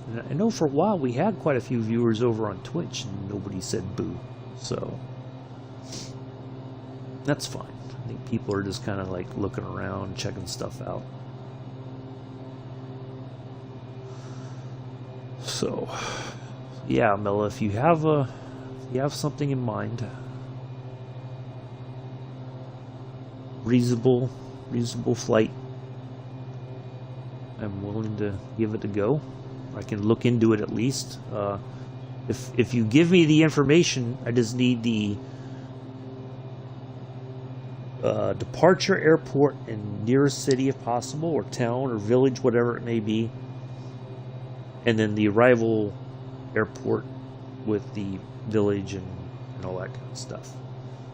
And I know for a while we had quite a few viewers over on Twitch and nobody said boo. So that's fine. I think people are just kind of like looking around, checking stuff out. So, yeah, Mela, if you have something in mind, reasonable flight, I'm willing to give it a go. I can look into it at least. If you give me the information, I just need the departure airport in nearest city if possible, or town or village, whatever it may be, and then the arrival airport with the village and all that kind of stuff.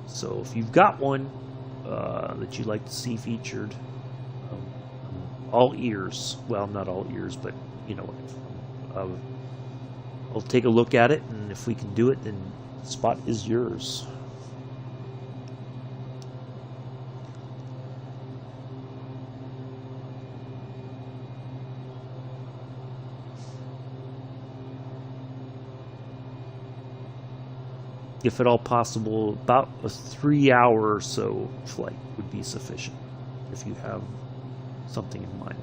So if you've got one that you'd like to see featured, I'm all ears. Well, not all ears, but you know, I'll take a look at it, and if we can do it, then the spot is yours. If at all possible, about a 3-hour or so flight would be sufficient if you have something in mind.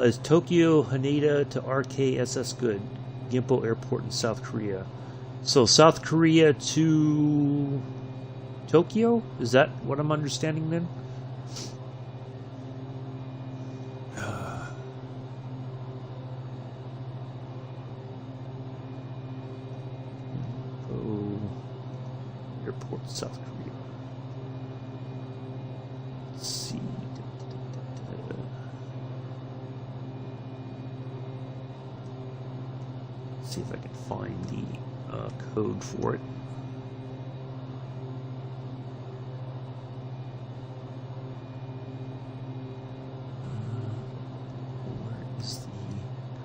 Is Tokyo Haneda to RKSS good? Gimpo Airport in South Korea. So South Korea to Tokyo? Is that what I'm understanding then? Airport, South Korea. Let's see. Let's see if I can find the code for it. Where is the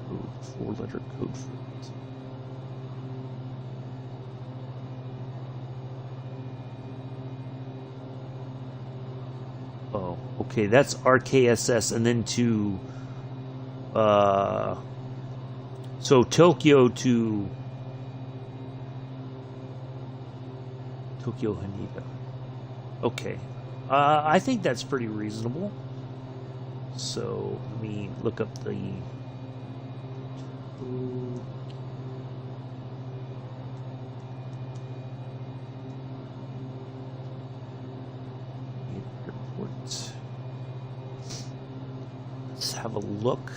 code? Four-letter code for it. Oh, okay, that's RKSS, and then to, so Tokyo to Tokyo Haneda. Okay, I think that's pretty reasonable. So let me look up the. Let's have a look.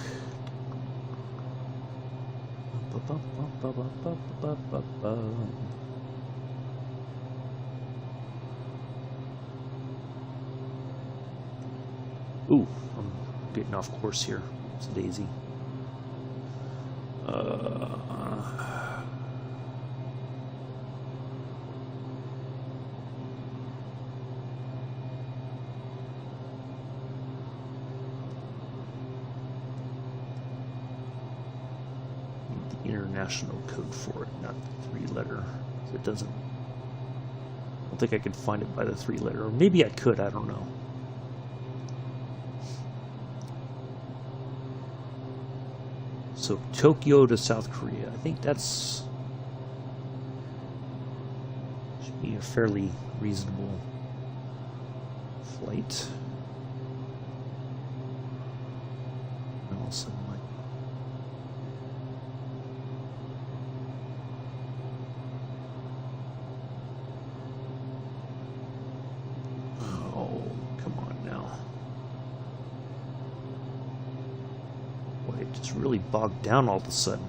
Ooh, I'm getting off course here. It's a daisy. International code for it, not the three-letter. It doesn't. I don't think I could find it by the three-letter. Or maybe I could. I don't know. So Tokyo to South Korea. I think that's should be a fairly reasonable flight. Also, just really bogged down all of a sudden.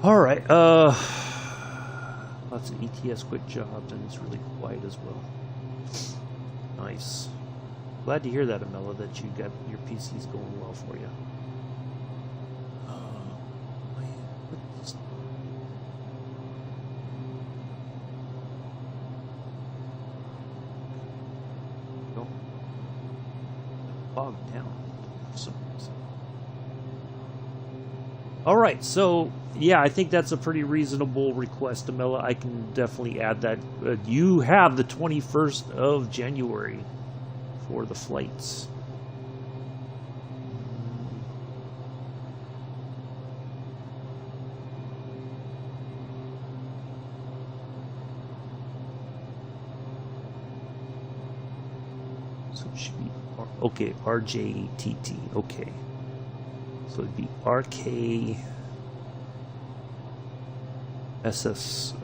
Alright, lots of ETS quick jobs, and it's really quiet as well. Nice. Glad to hear that, Amela, that you got your PC's going well for you. Bogged down for some reason. All right, so yeah, I think that's a pretty reasonable request, Amela. I can definitely add that. You have the 21st of January for the flights. So it should be okay, RJTT. Okay, so it'd be RKSS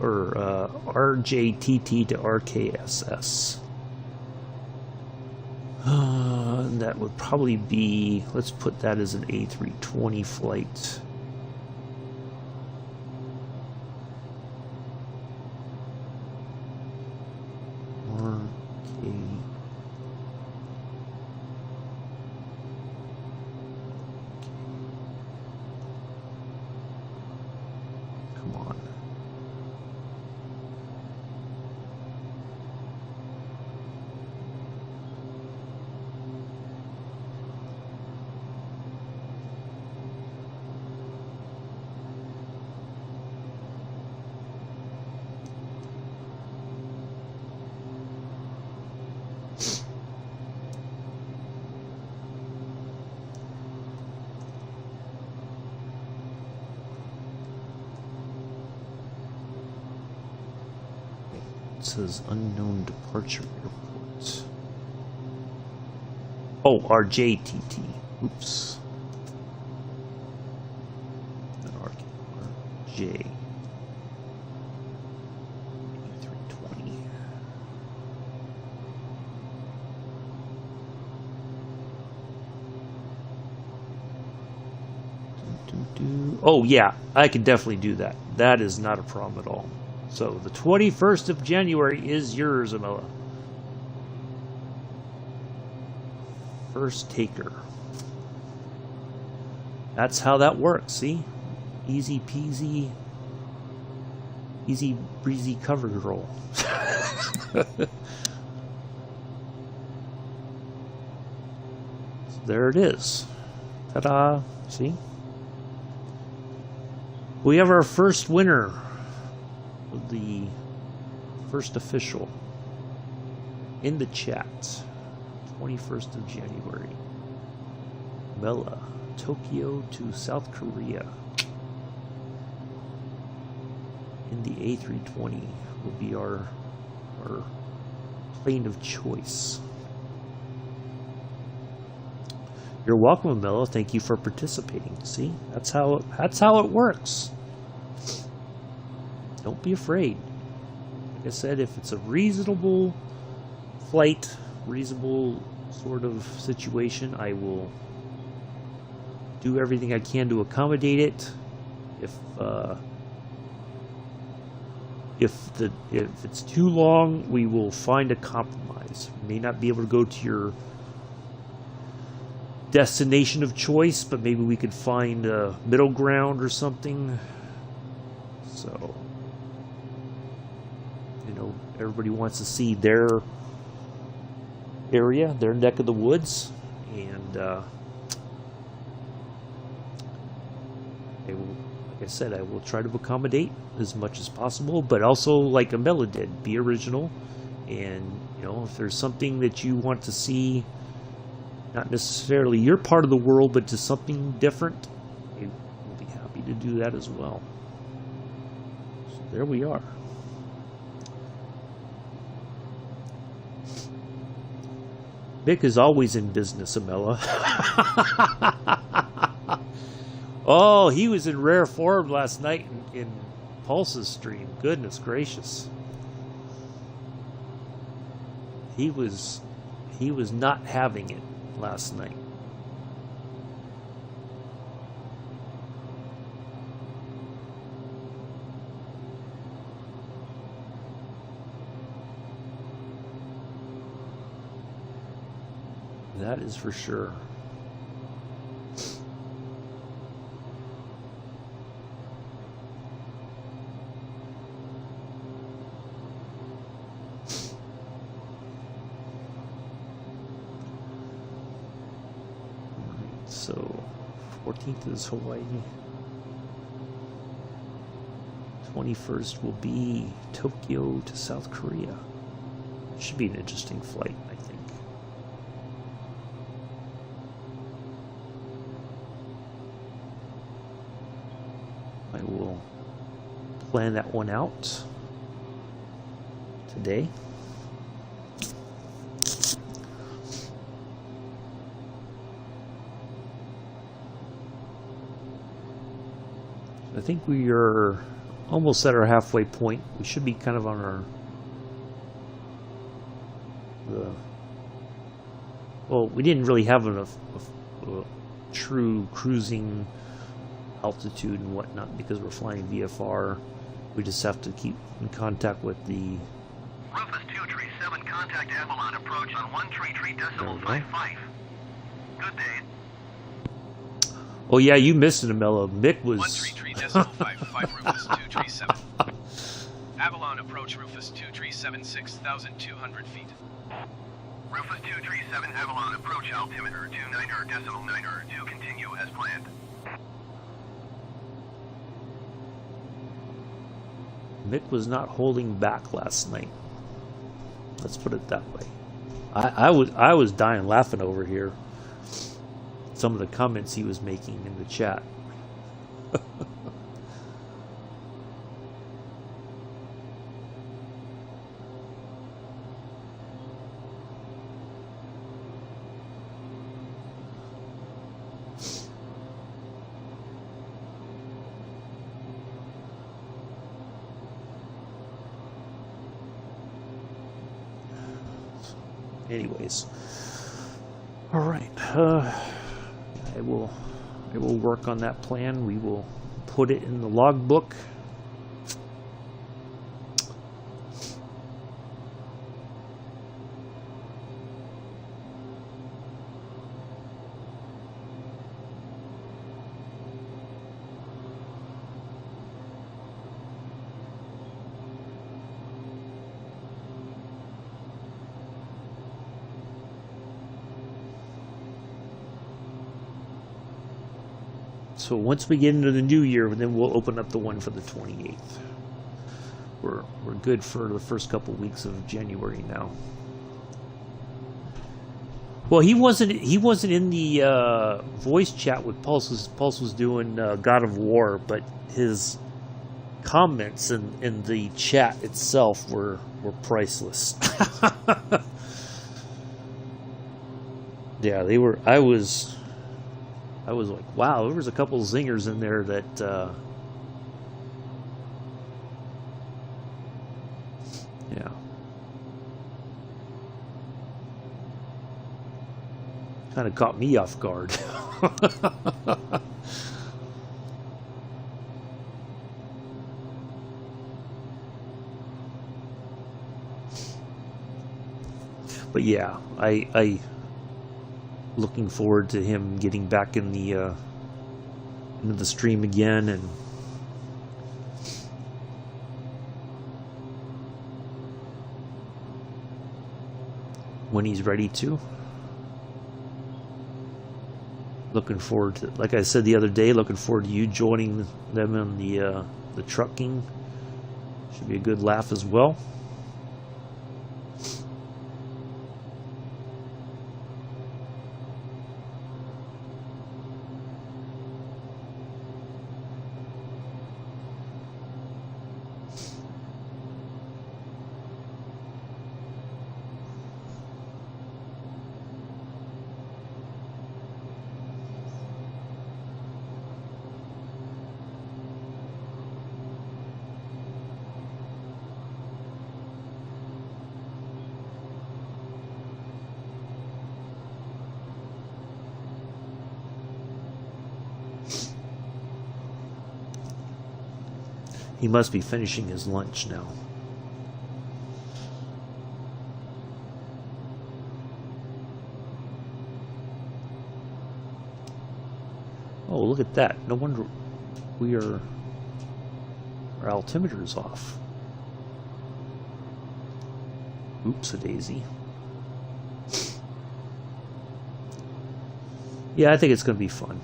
or RJTT to RKSS. That would probably be. Let's put that as an A320 flight. It says unknown departure airport. Oh, RJTT. Oops. Not RJ. Oh yeah, I can definitely do that. That is not a problem at all. So the 21st of January is yours, Amela. First taker. That's how that works, see? Easy peasy, easy breezy cover girl. There it is. Ta-da! See? We have our first winner. The first official in the chat. 21st of January. Mela, Tokyo to South Korea. In the A320 will be our plane of choice. You're welcome, Mela. Thank you for participating. See, that's how it works. Don't be afraid. Like I said, if it's a reasonable flight, reasonable sort of situation, I will do everything I can to accommodate it. If it's too long, we will find a compromise. We may not be able to go to your destination of choice, but maybe we could find a middle ground or something. So, you know, everybody wants to see their area, their neck of the woods, and like I said, I will try to accommodate as much as possible, but also, like Amela did, be original. And you know, if there's something that you want to see, not necessarily your part of the world, but just something different, we'll be happy to do that as well. So there we are. Mick is always in business, Amela. Oh, he was in rare form last night in Pulse's stream. Goodness gracious. He was not having it last night. That is for sure. So 14th is Hawaii. 21st will be Tokyo to South Korea. Should be an interesting flight, I think. I will plan that one out today. I think we are almost at our halfway point. We should be kind of on our well, we didn't really have a true cruising altitude and whatnot because we're flying VFR. We just have to keep in contact with the Rufus 237, contact Avalon approach on 133.55. Good day. Oh yeah, you missed it, Amela. Mick was 133.55 Rufus 237. Avalon approach Rufus 237 6,200 feet. Rufus 237 Avalon approach altimeter 29.902 continue as planned. Mick was not holding back last night. Let's put it that way. I was dying laughing over here. Some of the comments he was making in the chat. Anyways, all right. I will I will work on that plan. We will put it in the logbook. So once we get into the new year, then we'll open up the one for the 28th. We're good for the first couple weeks of January now. Well, he wasn't in the voice chat with Pulse. Pulse was doing God of War, but his comments in the chat itself were priceless. Yeah, they were. I was like, wow, there was a couple zingers in there that, yeah. Kind of caught me off guard. But yeah, I looking forward to him getting back in the into the stream again, and when he's ready to. Looking forward to, like I said the other day, looking forward to you joining them in the trucking. Should be a good laugh as well. He must be finishing his lunch now. Oh, look at that. No wonder our altimeter is off. Oops-a-daisy. Yeah, I think it's going to be fun.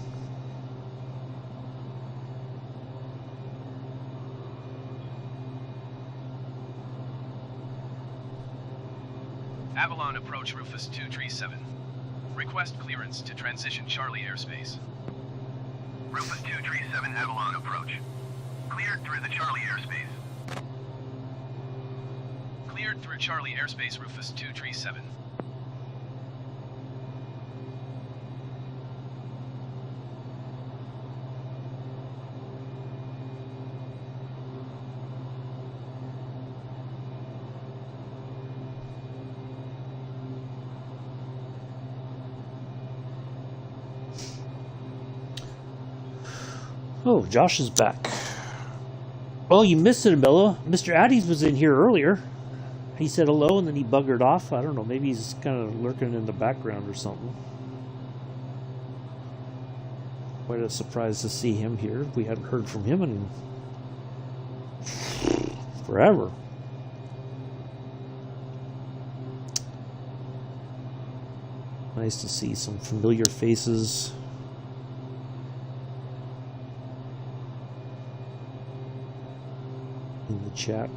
Avalon approach Rufus 237. Request clearance to transition Charlie airspace. Rufus 237 Avalon approach. Cleared through the Charlie airspace. Cleared through Charlie airspace, Rufus 237. Oh, Josh is back. Well, you missed it, Bella. Mr. Addies was in here earlier. He said hello and then he buggered off. I don't know, maybe he's kind of lurking in the background or something. Quite a surprise to see him here. We hadn't heard from him in forever. Nice to see some familiar faces. In the chat.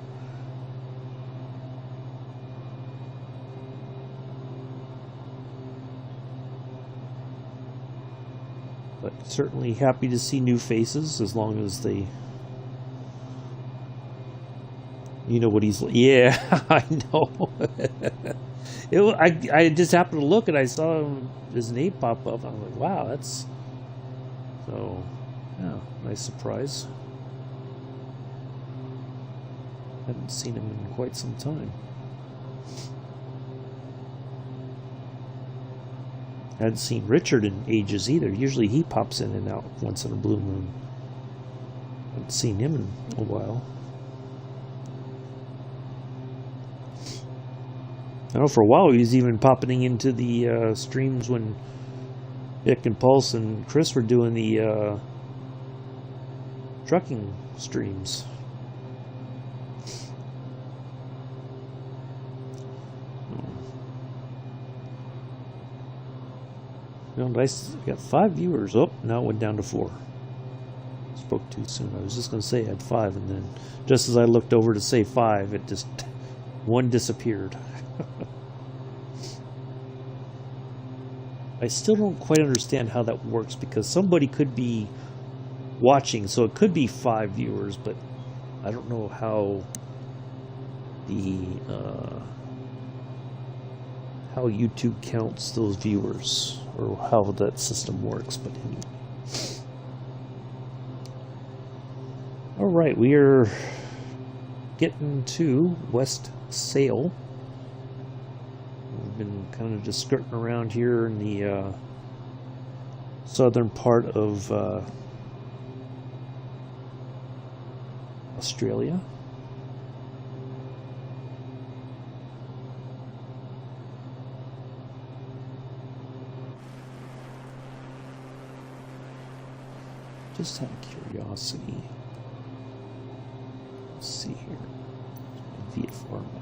But certainly happy to see new faces, as long as they, you know what he's like. Yeah, I know. I just happened to look and I saw his name pop up. I was like, wow, that's so, yeah, nice surprise. Haven't seen him in quite some time. Hadn't seen Richard in ages either. Usually he pops in and out once in a blue moon. Haven't seen him in a while. I know for a while he was even popping into the streams when Dick and Pulse and Chris were doing the trucking streams. Nice. Got 5 viewers. Oh, now it went down to 4. Spoke too soon. I was just going to say I had 5, and then just as I looked over to say 5, it just one disappeared. I still don't quite understand how that works, because somebody could be watching, so it could be 5 viewers, but I don't know how how YouTube counts those viewers, or how that system works. But anyway. Alright, we are getting to West Sail. We've been kind of just skirting around here in the southern part of Australia. Just out of curiosity, let's see here. VFR map.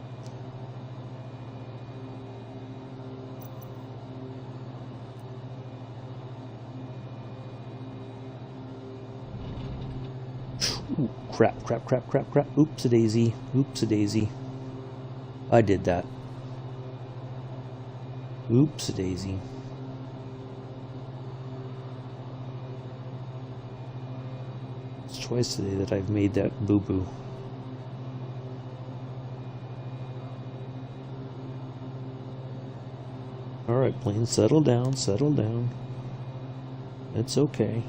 Ooh, crap. Oops-a-daisy. Oops-a-daisy. I did that. Oops-a-daisy. It's twice today that I've made that boo-boo. Alright, plane, settle down, settle down. It's okay.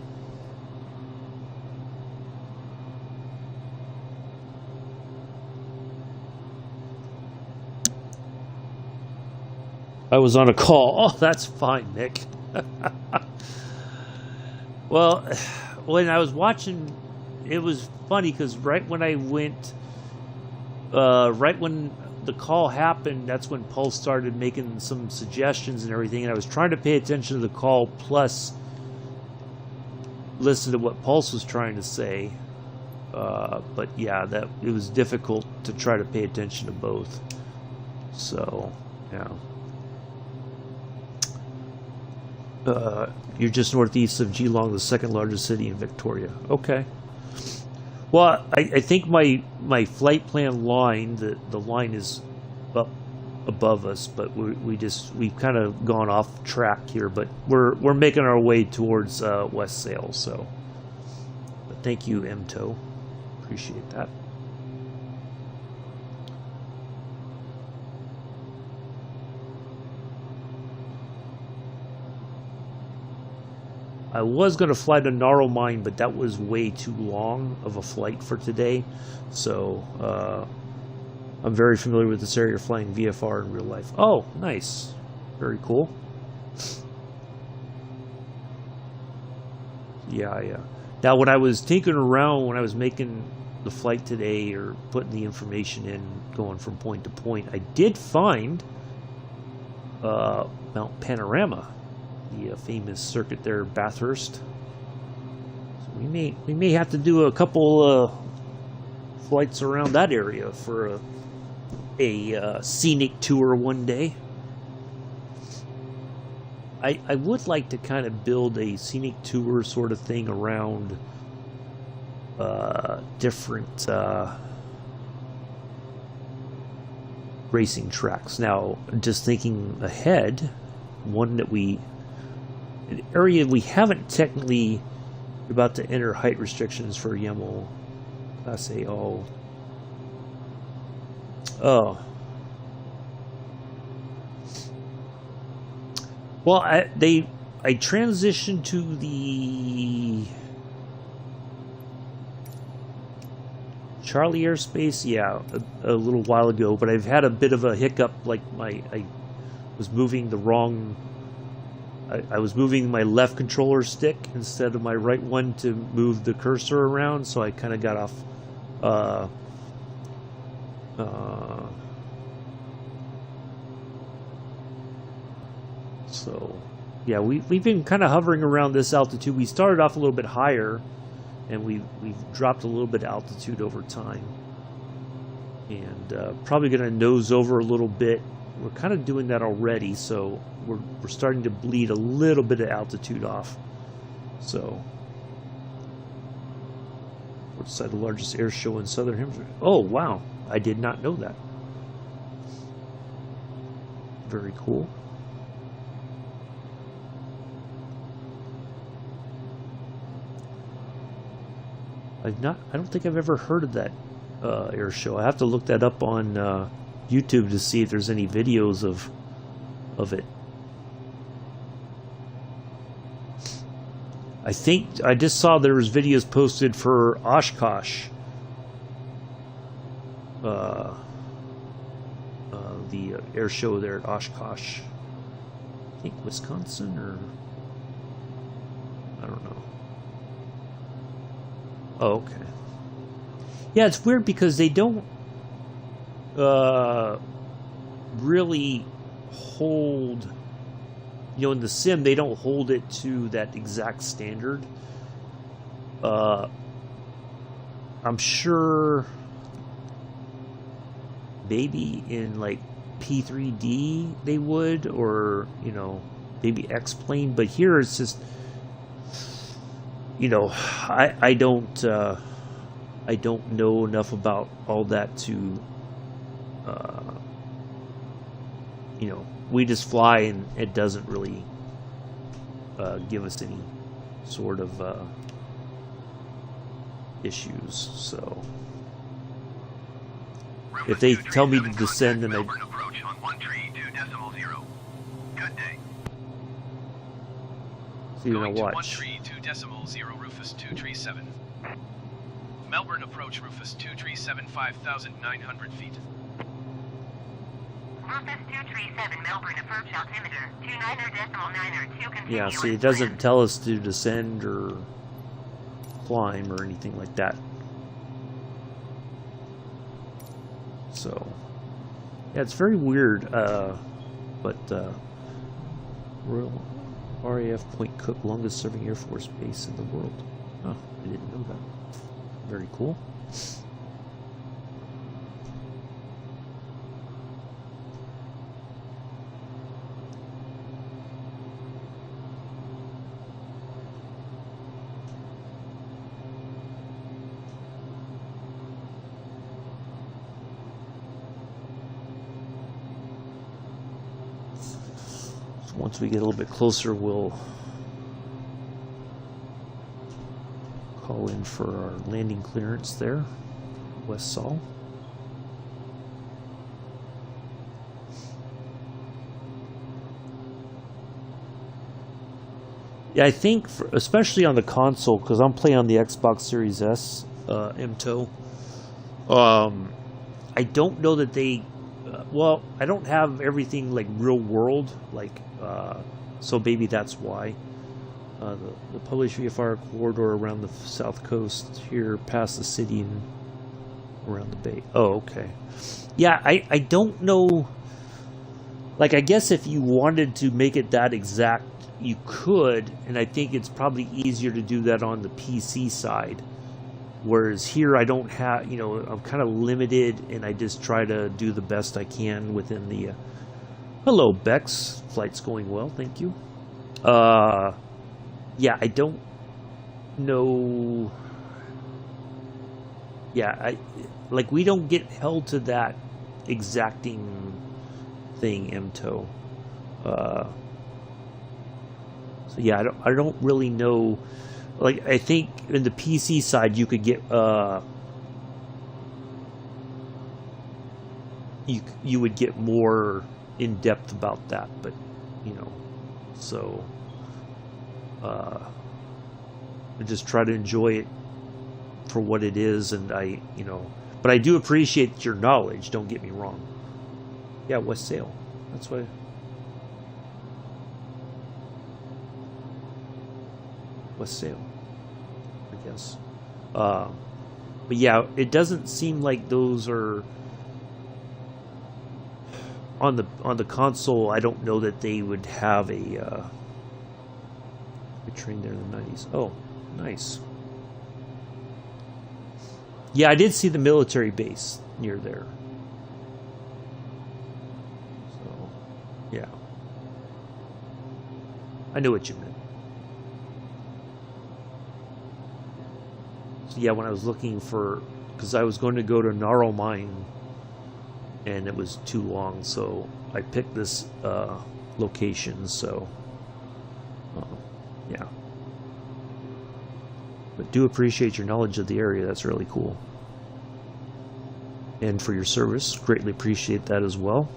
I was on a call. Oh, that's fine, Nick. Well, when I was watching, it was funny because right when I went, right when the call happened, that's when Pulse started making some suggestions and everything, and I was trying to pay attention to the call plus listen to what Pulse was trying to say. But yeah, that it was difficult to try to pay attention to both. So, yeah. You're just northeast of Geelong, the second largest city in Victoria. Okay. Well, I think my flight plan line, the line is up above us, but we've kind of gone off track here. But we're making our way towards West Sail. So, but thank you, MTO. Appreciate that. I was going to fly to Narromine, but that was way too long of a flight for today. So I'm very familiar with this area, flying VFR in real life. Oh, nice. Very cool. Yeah. Now, when I was tinkering around, when I was making the flight today or putting the information in, going from point to point, I did find Mount Panorama. The famous circuit there, Bathurst. So we may have to do a couple flights around that area for a scenic tour one day. I would like to kind of build a scenic tour sort of thing around different racing tracks. Now, just thinking ahead, one that an area we haven't technically about to enter height restrictions for YEML Class A. Oh. Well, I transitioned to the Charlie airspace, yeah, a little while ago, but I've had a bit of a hiccup, like I was moving the wrong I was moving my left controller stick instead of my right one to move the cursor around, so I kind of got off. So, yeah, we've been kind of hovering around this altitude. We started off a little bit higher, and we've dropped a little bit of altitude over time. And probably going to nose over a little bit. We're kind of doing that already, so we're starting to bleed a little bit of altitude off. So, what's the largest air show in Southern Hemisphere? Oh, wow. I did not know that. Very cool. I don't think I've ever heard of that air show. I have to look that up on YouTube to see if there's any videos of it. I think I just saw there was videos posted for Oshkosh, the air show there at Oshkosh. I think Wisconsin, or I don't know. Oh, okay. Yeah, it's weird because they don't really hold, in the sim, they don't hold it to that exact standard. I'm sure maybe in like P3D they would, or, maybe X-Plane, but here it's just, I don't know enough about all that to, we just fly and it doesn't really give us any sort of issues. So if they tell me to descend, then approach on 132.0. Good day. So you're going gonna to watch. 132.0 Rufus 237. Melbourne approach Rufus 237 5,900 feet. Rufus 237 Melbourne approach altimeter 29.902. Continue. Yeah, see, it doesn't tell us to descend or climb or anything like that. So, yeah, it's very weird. But Royal RAF Point Cook, longest serving Air Force base in the world. Oh, I didn't know that. Very cool. So once we get a little bit closer, we'll call in for our landing clearance there, West Sol. Yeah, I think, especially on the console, because I'm playing on the Xbox Series S MTO, I don't know that they, well, I don't have everything like real world, like, so maybe that's why. The published VFR corridor around the south coast here, past the city and around the bay. Oh, okay. Yeah, I don't know. Like, I guess if you wanted to make it that exact, you could, and I think it's probably easier to do that on the PC side. Whereas here, I don't have, I'm kind of limited, and I just try to do the best I can within the. Hello, Bex. Flight's going well, thank you. Yeah, I don't know. Yeah, we don't get held to that exacting thing, MTO. So yeah, I don't really know. Like, I think in the PC side you could get you would get more in depth about that, but so. I just try to enjoy it for what it is, and but I do appreciate your knowledge, don't get me wrong. Yeah, West Sail. That's why. West Sail, I guess. But yeah, it doesn't seem like those are on the console. I don't know that they would have a. We trained there in the 90s. Oh, nice. Yeah, I did see the military base near there. So, yeah. I knew what you meant. So, yeah, when I was looking for... Because I was going to go to Gnarl Mine, and it was too long, so I picked this location, so... yeah. But do appreciate your knowledge of the area. That's really cool. And for your service, greatly appreciate that as well.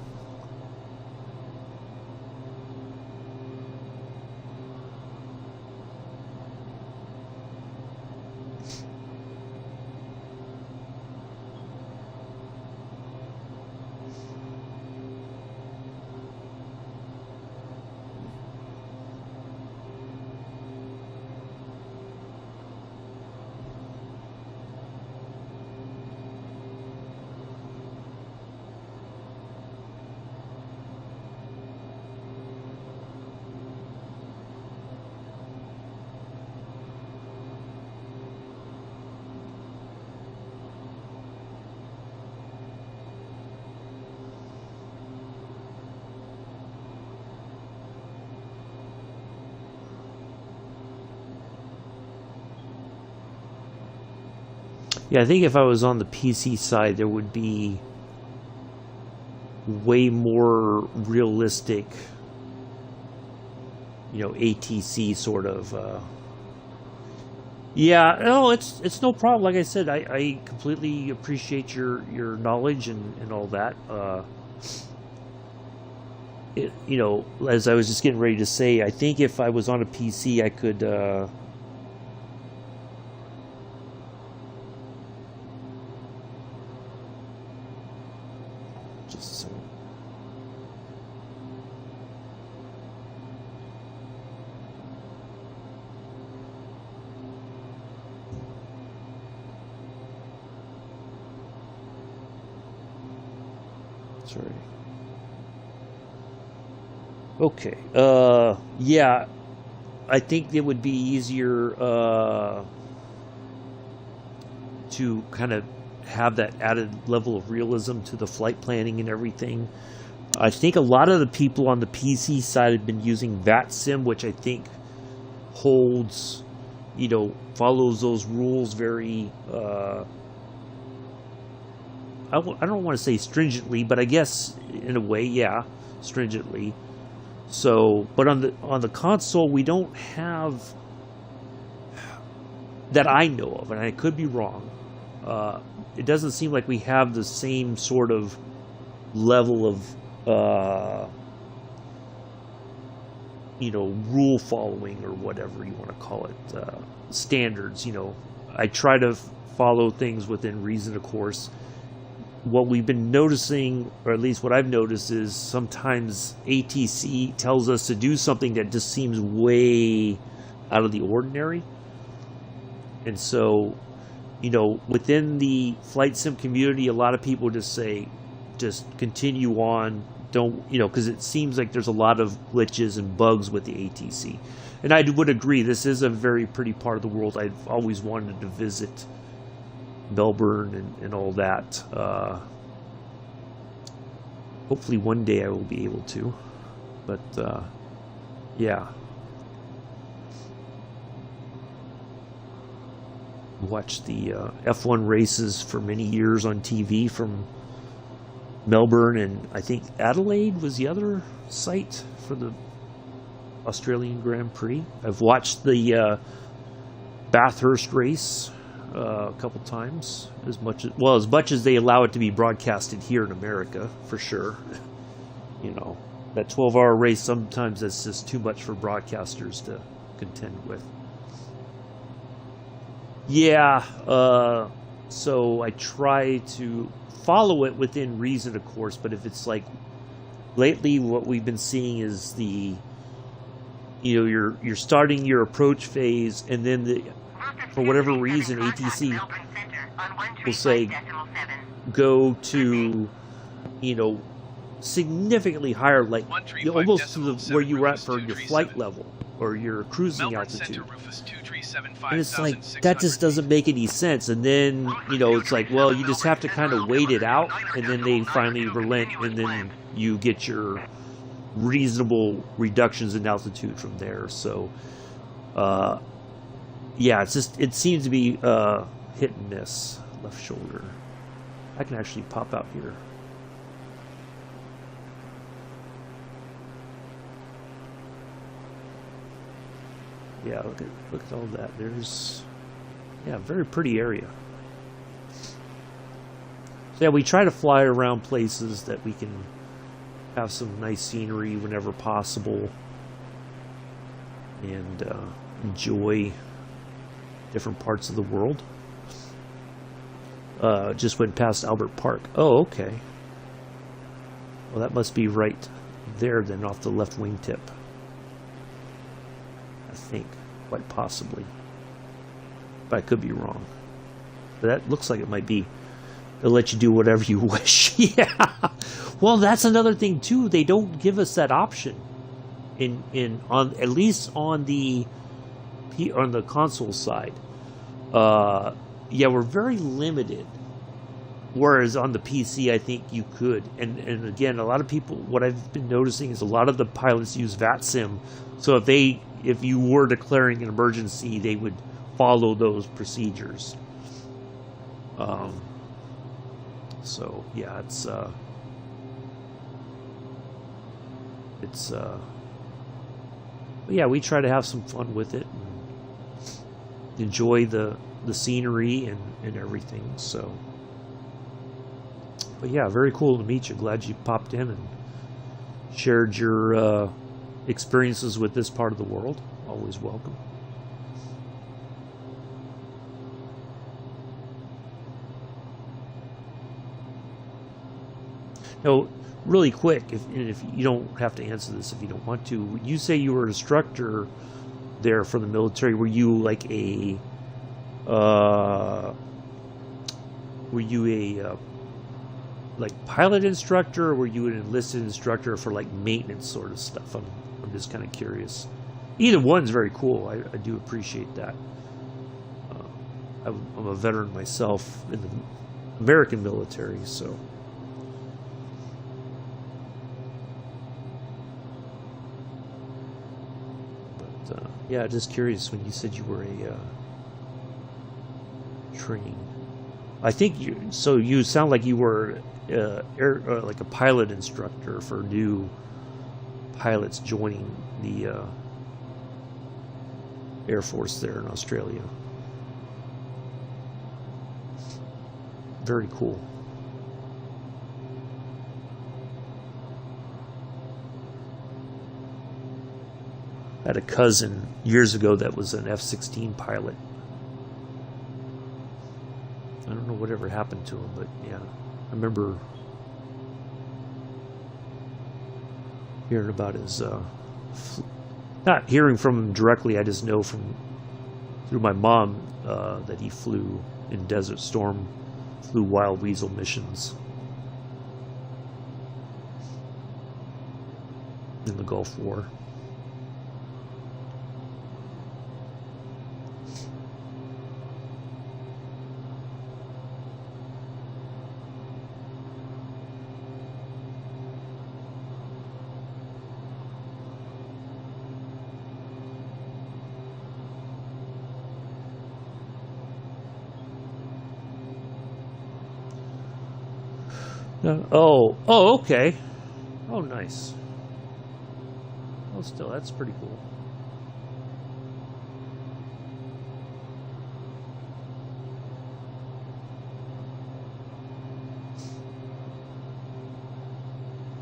Yeah, I think if I was on the PC side, there would be way more realistic, ATC sort of. Yeah, no, it's no problem. Like I said, I completely appreciate your knowledge and all that. As I was just getting ready to say, I think if I was on a PC, I could. Just a second. Sorry. Okay. Yeah. I think it would be easier to kind of have that added level of realism to the flight planning and everything. I think a lot of the people on the PC side have been using VATSIM, which I think holds, follows those rules very, I don't want to say stringently, but I guess in a way, yeah, stringently. So, but on the console, we don't have, that I know of, and I could be wrong. It doesn't seem like we have the same sort of level of, rule following or whatever you want to call it, standards. I try to follow things within reason, of course. What we've been noticing, or at least what I've noticed, is sometimes ATC tells us to do something that just seems way out of the ordinary. And so, within the flight sim community, a lot of people just say, just continue on, don't, because it seems like there's a lot of glitches and bugs with the ATC. And I would agree, this is a very pretty part of the world. I've always wanted to visit Melbourne and all that. Hopefully one day I will be able to. But, yeah. Watched the F1 races for many years on TV from Melbourne, and I think Adelaide was the other site for the Australian Grand Prix. I've watched the Bathurst race a couple times, as much as they allow it to be broadcasted here in America, for sure. That 12-hour race, sometimes that's just too much for broadcasters to contend with. Yeah, so I try to follow it within reason, of course, but if it's like, lately what we've been seeing is the you know, you're starting your approach phase, and then for whatever reason ATC will say go to, you know, significantly higher, like almost to where you were at for your flight level or your cruising altitude. And it's like, that just doesn't make any sense. And then, you know, it's like, well, you just have to kind of wait it out, and then they finally relent, and then you get your reasonable reductions in altitude from there. So, yeah, it's just, it seems to be hit and miss. Left shoulder. I can actually pop out here. Yeah, look at all that. There's, yeah, very pretty area. So yeah, we try to fly around places that we can have some nice scenery whenever possible, and enjoy different parts of the world. Just went past Albert Park. Oh, okay. Well, that must be right there then, off the left wingtip. I think, quite possibly. But I could be wrong. But that looks like it might be. They'll let you do whatever you wish. Yeah. Well, that's another thing too. They don't give us that option on at least on the console side. Yeah, we're very limited. Whereas on the PC, I think you could. And again, a lot of people, what I've been noticing is a lot of the pilots use VATSIM. So if you were declaring an emergency, they would follow those procedures. So yeah, but yeah, we try to have some fun with it and enjoy the scenery and everything. So, but yeah, very cool to meet you. Glad you popped in and shared your experiences with this part of the world. Always welcome. Now, really quick, if you don't have to answer this if you don't want to, you say you were an instructor there for the military. Were you like a like pilot instructor, or were you an enlisted instructor for like maintenance sort of stuff? I'm just kind of curious. Either one's very cool. I do appreciate that. I'm a veteran myself in the American military, so. But yeah, just curious when you said you were a trained. I think you sound like you were like a pilot instructor for new pilots joining the Air Force there in Australia. Very cool. I had a cousin years ago that was an F-16 pilot. I don't know whatever happened to him, but yeah, I remember hearing about his, not hearing from him directly, I just know through my mom that he flew in Desert Storm, flew Wild Weasel missions in the Gulf War. Oh, okay. Oh, nice. Oh, still, that's pretty cool.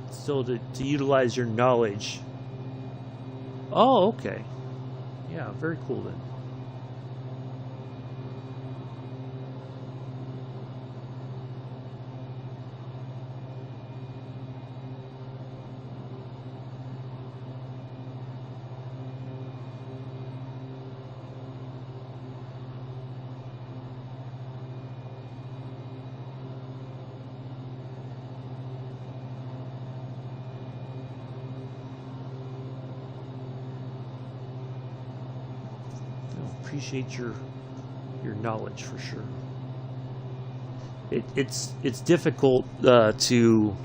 Still, to utilize your knowledge. Oh, okay. Yeah, very cool then. appreciate your knowledge for sure. It's difficult to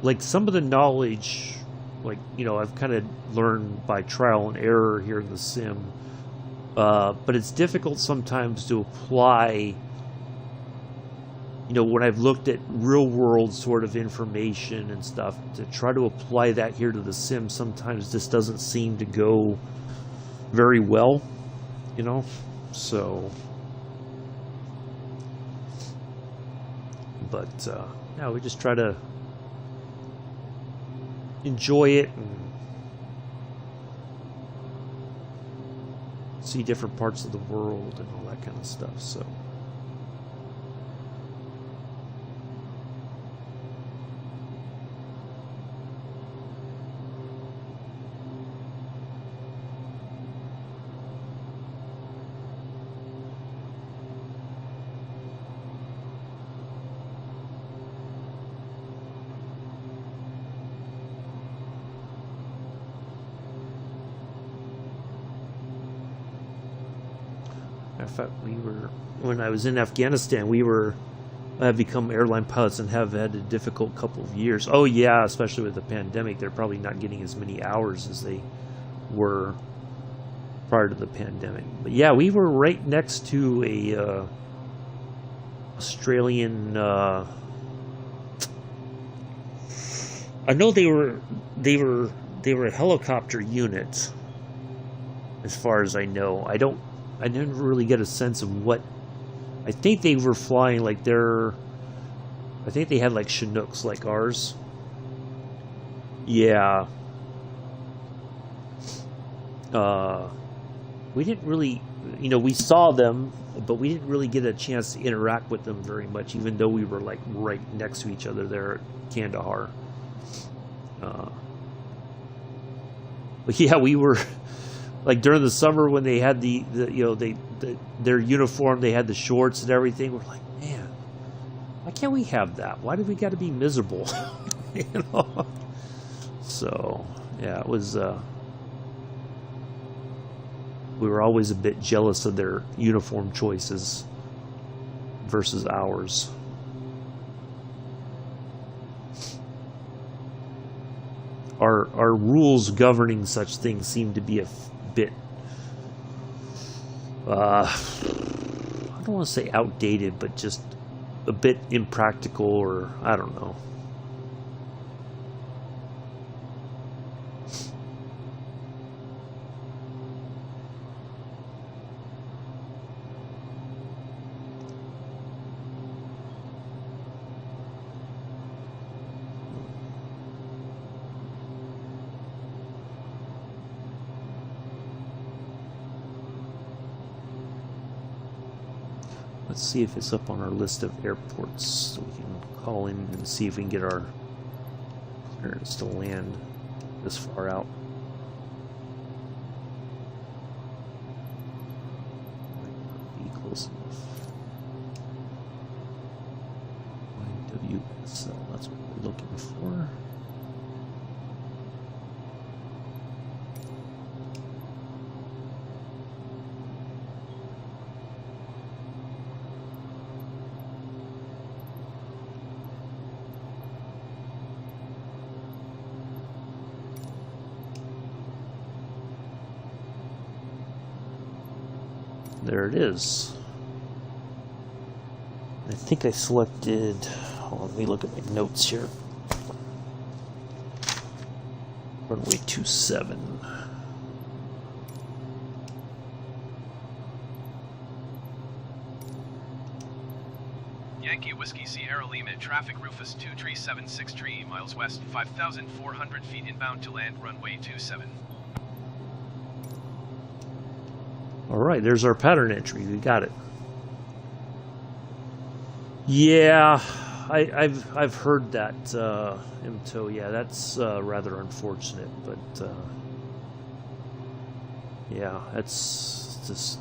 like some of the knowledge, like, you know, I've kind of learned by trial and error here in the sim, but it's difficult sometimes to apply. You know, when I've looked at real world sort of information and stuff, to try to apply that here to the sim, sometimes this doesn't seem to go very well, you know? So, but, yeah, we just try to enjoy it and see different parts of the world and all that kind of stuff, so. In fact, when I was in Afghanistan, I have become airline pilots and have had a difficult couple of years. Oh yeah, especially with the pandemic, they're probably not getting as many hours as they were prior to the pandemic. But yeah, we were right next to a Australian. I know they were a helicopter unit, as far as I know. I didn't really get a sense of what. I think they were flying like I think they had like Chinooks like ours. Yeah. We didn't really, you know, we saw them, but we didn't really get a chance to interact with them very much, even though we were like right next to each other there at Kandahar. But yeah, we were. Like during the summer when they had the you know, their uniform, they had the shorts and everything. We're like, man, why can't we have that? Why do we got to be miserable? You know. So yeah, it was. We were always a bit jealous of their uniform choices versus ours. Our rules governing such things seem to be a bit, I don't want to say outdated, but just a bit impractical, or I don't know. Let's see if it's up on our list of airports, so we can call in and see if we can get our clearance to land this far out. Might not be close enough. WSL, that's what we're looking for. There it is. I think I selected, hold on, let me look at my notes here. Runway 27. Yankee Whiskey Sierra Lima traffic Rufus 2376 miles west, 5,400 feet inbound to land runway 27. All right, there's our pattern entry. We got it. Yeah, I've heard that, MTO. Yeah, that's rather unfortunate, but yeah, that's just.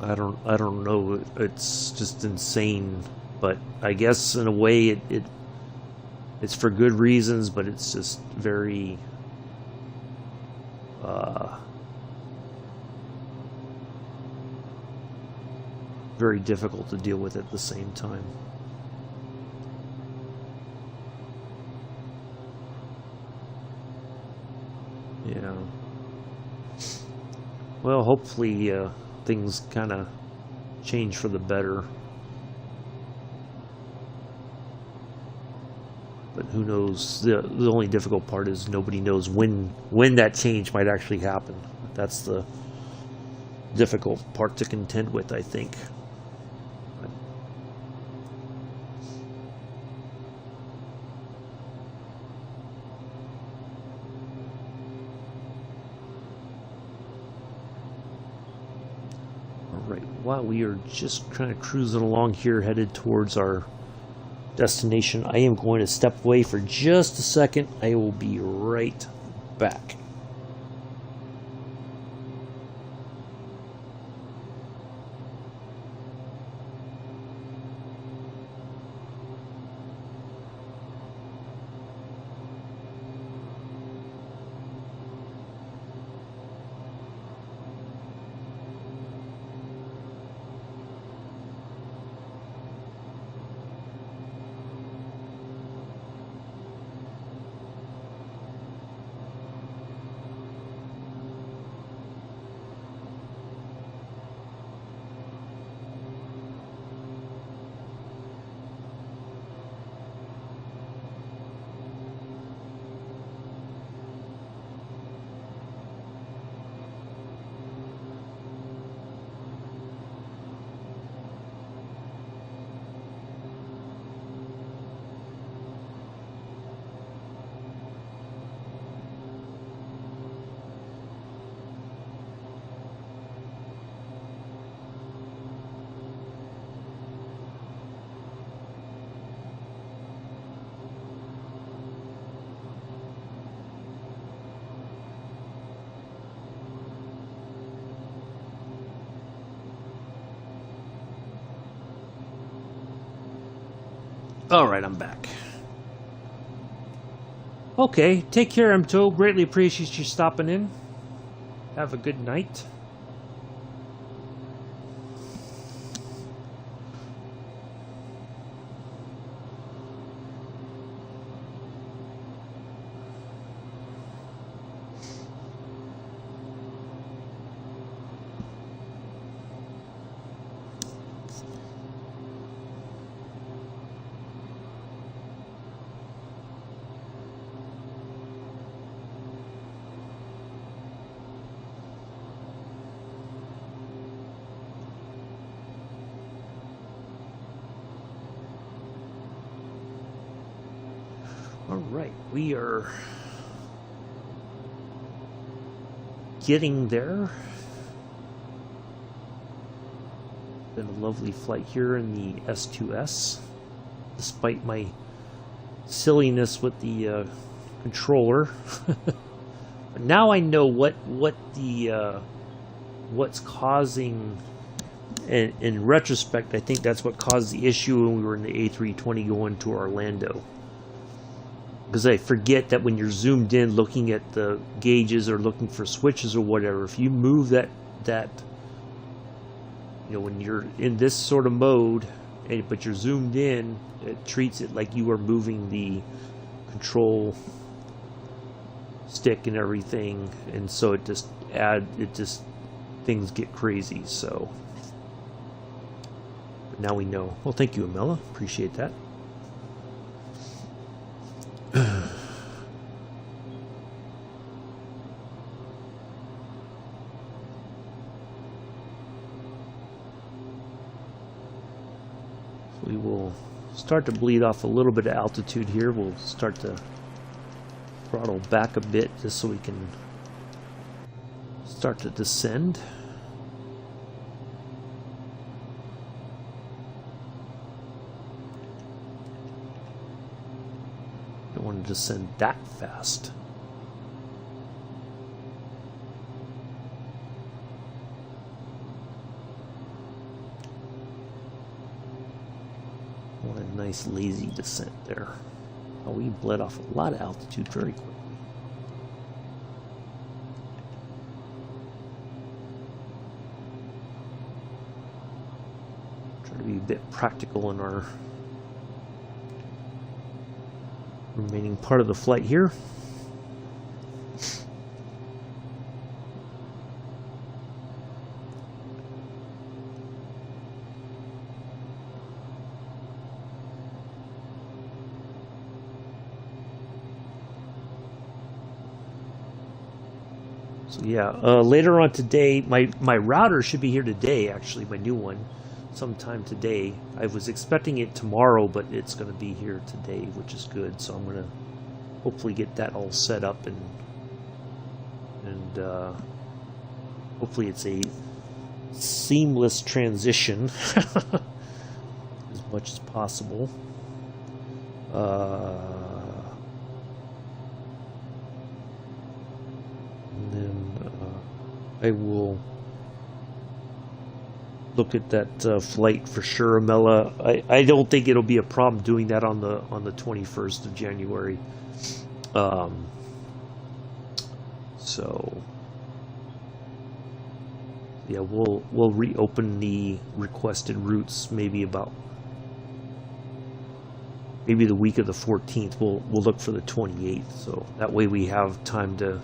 I don't know. It's just insane, but I guess in a way it It's for good reasons, but it's just very very difficult to deal with at the same time. Yeah. Well, hopefully things kind of change for the better. But who knows? The only difficult part is nobody knows when that change might actually happen. That's the difficult part to contend with, I think. Alright, while we are just kind of cruising along here, headed towards our destination, I am going to step away for just a second. I will be right back. Alright, I'm back. Okay, take care, M2. Greatly appreciate you stopping in. Have a good night. Alright, we are getting there. Been a lovely flight here in the S2S, despite my silliness with the controller. But now I know what's causing. And in retrospect, I think that's what caused the issue when we were in the A320 going to Orlando. Because I forget that when you're zoomed in looking at the gauges or looking for switches or whatever, if you move that when you're in this sort of mode, but you're zoomed in, it treats it like you are moving the control stick and everything, and so things get crazy. So but now we know. Well, thank you, Amela. Appreciate that. We will start to bleed off a little bit of altitude here. We'll start to throttle back a bit just so we can start to descend. Don't want to descend that fast. What a nice lazy descent there. Oh, we bled off a lot of altitude very quickly. Try to be a bit practical in our remaining part of the flight here. So yeah, later on today, my router should be here today, actually, my new one, sometime today. I was expecting it tomorrow, but it's going to be here today, which is good. So I'm going to hopefully get that all set up, and hopefully it's a seamless transition as much as possible. And then I will look at that flight for sure, Amela. I don't think it'll be a problem doing that on the 21st of January. So yeah, we'll reopen the requested routes maybe the week of the 14th. We'll look for the 28th, so that way we have time to,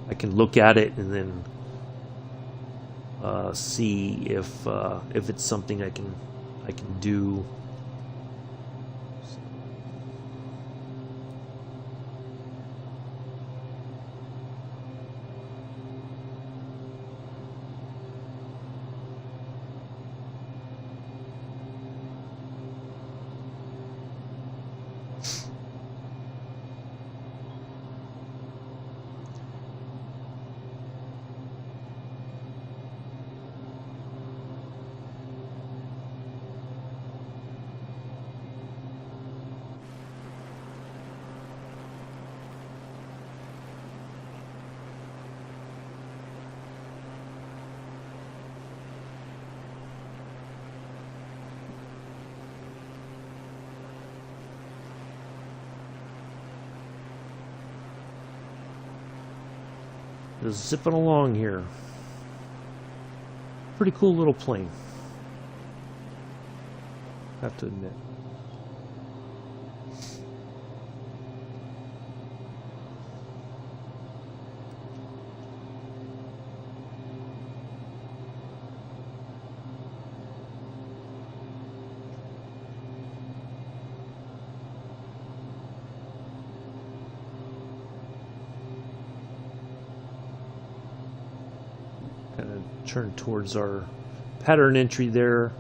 I can look at it and then see if it's something I can do. Just zipping along here. Pretty cool little plane, I have to admit. Kind of turn towards our pattern entry there.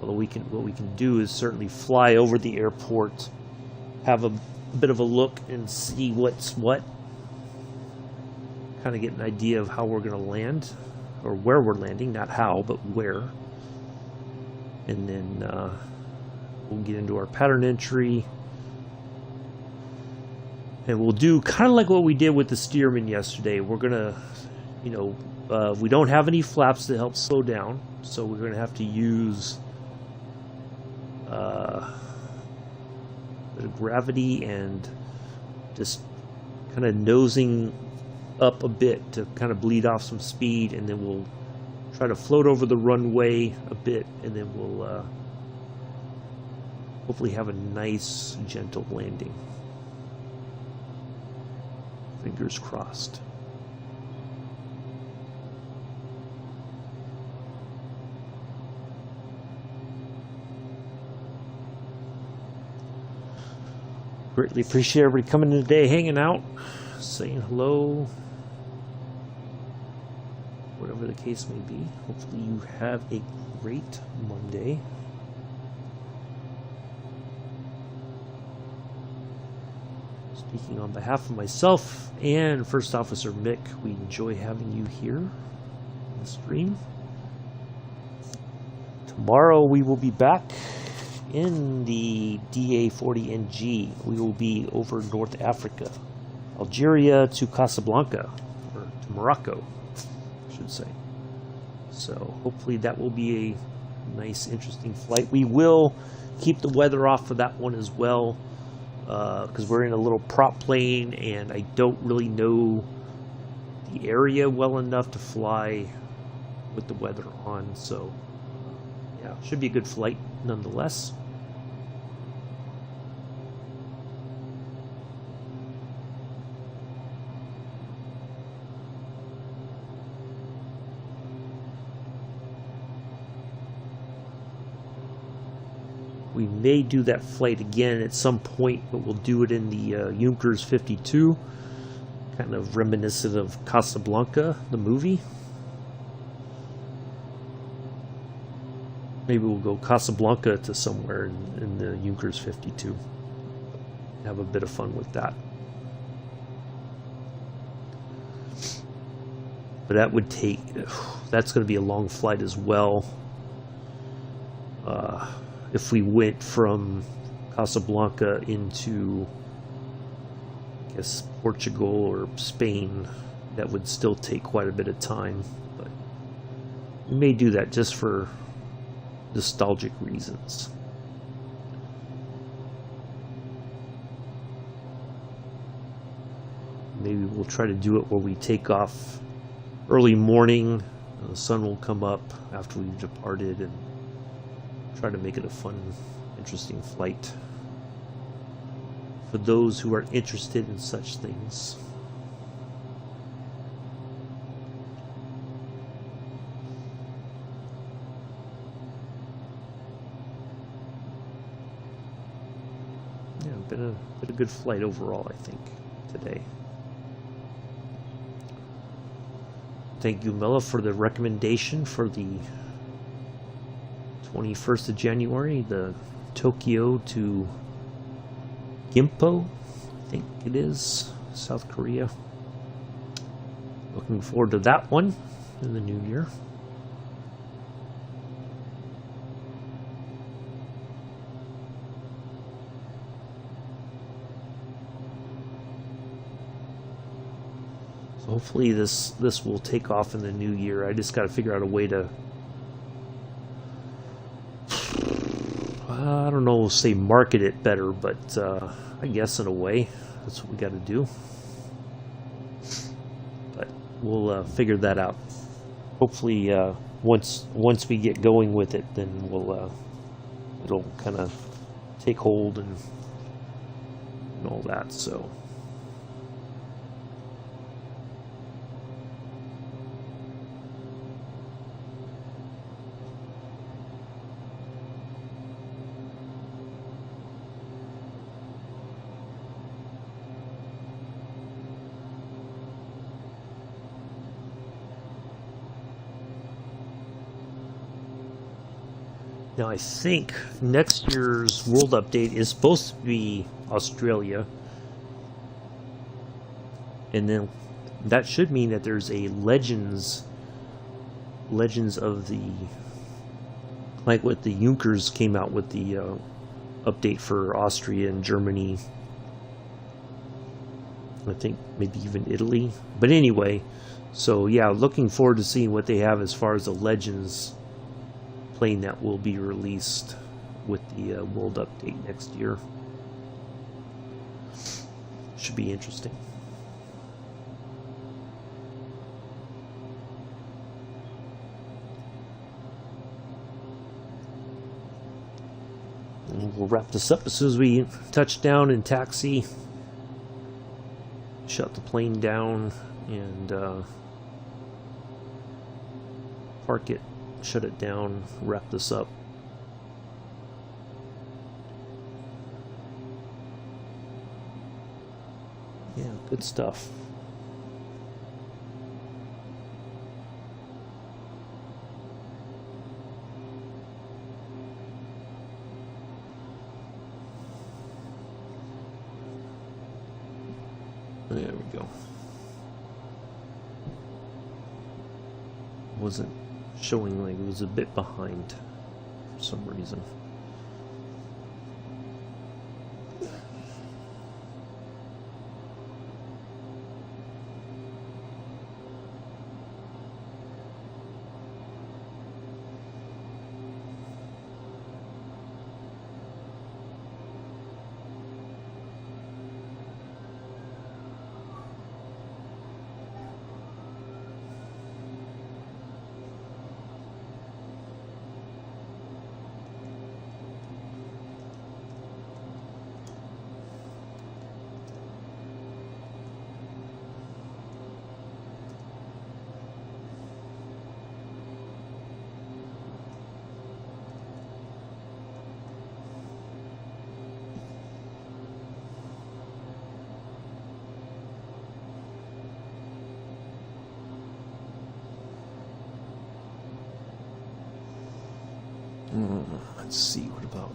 Although what we can do is certainly fly over the airport, have a bit of a look and see what's what. Kind of get an idea of how we're going to land, or where we're landing, not how, but where. And then we'll get into our pattern entry. And we'll do kind of like what we did with the Stearman yesterday. We're going to, we don't have any flaps to help slow down, so we're going to have to use a bit of gravity and just kind of nosing up a bit to kind of bleed off some speed, and then we'll try to float over the runway a bit, and then we'll hopefully have a nice, gentle landing. Fingers crossed. Greatly appreciate everybody coming in today, hanging out, saying hello, whatever the case may be. Hopefully you have a great Monday. Speaking on behalf of myself and First Officer Mick, we enjoy having you here on the stream. Tomorrow we will be back in the DA-40NG. We will be over North Africa, Algeria to Casablanca, or to Morocco, I should say. So hopefully that will be a nice, interesting flight. We will keep the weather off for that one as well. because we're in a little prop plane and I don't really know the area well enough to fly with the weather on. So yeah, should be a good flight nonetheless. We may do that flight again at some point, but we'll do it in the Junkers 52, kind of reminiscent of Casablanca, the movie. Maybe we'll go Casablanca to somewhere in the Junkers 52. Have a bit of fun with that. But that would take, that's going to be a long flight as well. If we went from Casablanca into, I guess, Portugal or Spain, that would still take quite a bit of time. But we may do that just for nostalgic reasons. Maybe we'll try to do it where we take off early morning, the sun will come up after we've departed, and try to make it a fun, interesting flight for those who are interested in such things. Yeah, been a good flight overall, I think, today. Thank you, Mela, for the recommendation for the 21st of January, the Tokyo to Gimpo, I think it is, South Korea. Looking forward to that one in the new year. So hopefully this will take off in the new year. I just got to figure out a way to, I don't know, say market it better, but I guess in a way that's what we got to do. But we'll figure that out. Hopefully, once we get going with it, then it'll kind of take hold and all that. So. Now I think next year's World Update is supposed to be Australia, and then that should mean that there's a Legends of the, like what the Junkers came out with the update for Austria and Germany, I think maybe even Italy. But anyway, so yeah, looking forward to seeing what they have as far as the Legends plane that will be released with the World Update next year. Should be interesting. And we'll wrap this up as soon as we touch down and taxi. Shut the plane down and park it. Shut it down, wrap this up. Yeah, good stuff. There we go. Wasn't showing like it was a bit behind for some reason. Let's see, what about...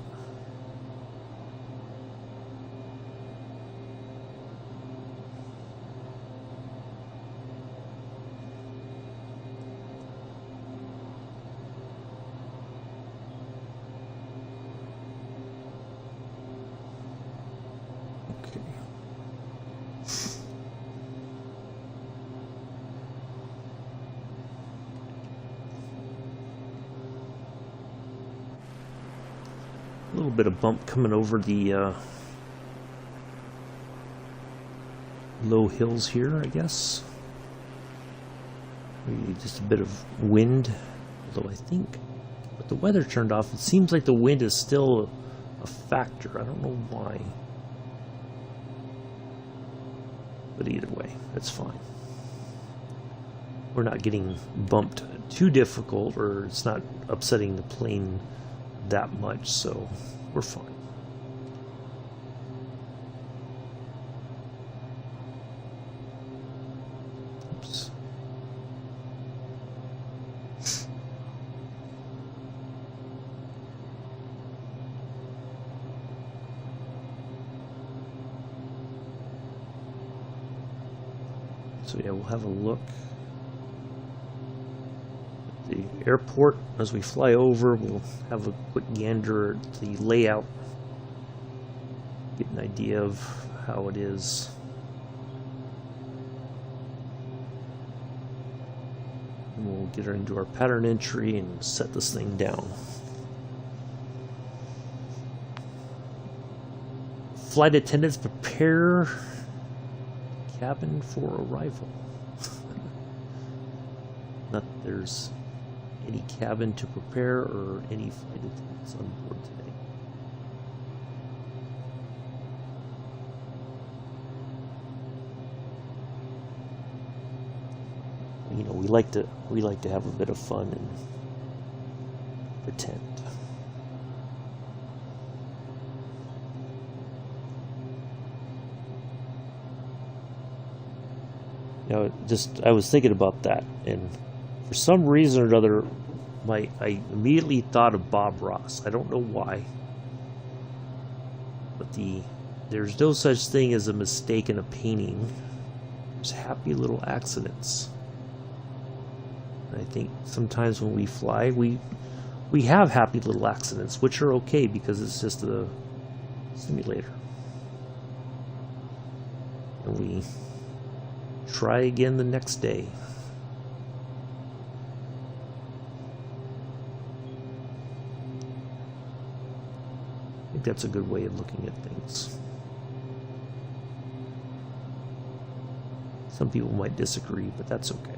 Okay. A little bit of bump coming over the low hills here, I guess. Maybe just a bit of wind, although I think with the weather turned off, it seems like the wind is still a factor. I don't know why. But either way, that's fine. We're not getting bumped too difficult, or it's not upsetting the plane that much, so we're fine. Oops. So yeah, we'll have a look at the airport as we fly over. We'll have a quick gander at the layout, get an idea of how it is. And we'll get her into our pattern entry and set this thing down. Flight attendants, prepare cabin for arrival. Not that there's any cabin to prepare or any flight attendants on board today. You know, we like to have a bit of fun and pretend. You know, I was thinking about that, and for some reason or another, I immediately thought of Bob Ross. I don't know why, but there's no such thing as a mistake in a painting. There's happy little accidents. And I think sometimes when we fly, we have happy little accidents, which are okay because it's just a simulator, and we try again the next day. I think that's a good way of looking at things. Some people might disagree, but that's okay.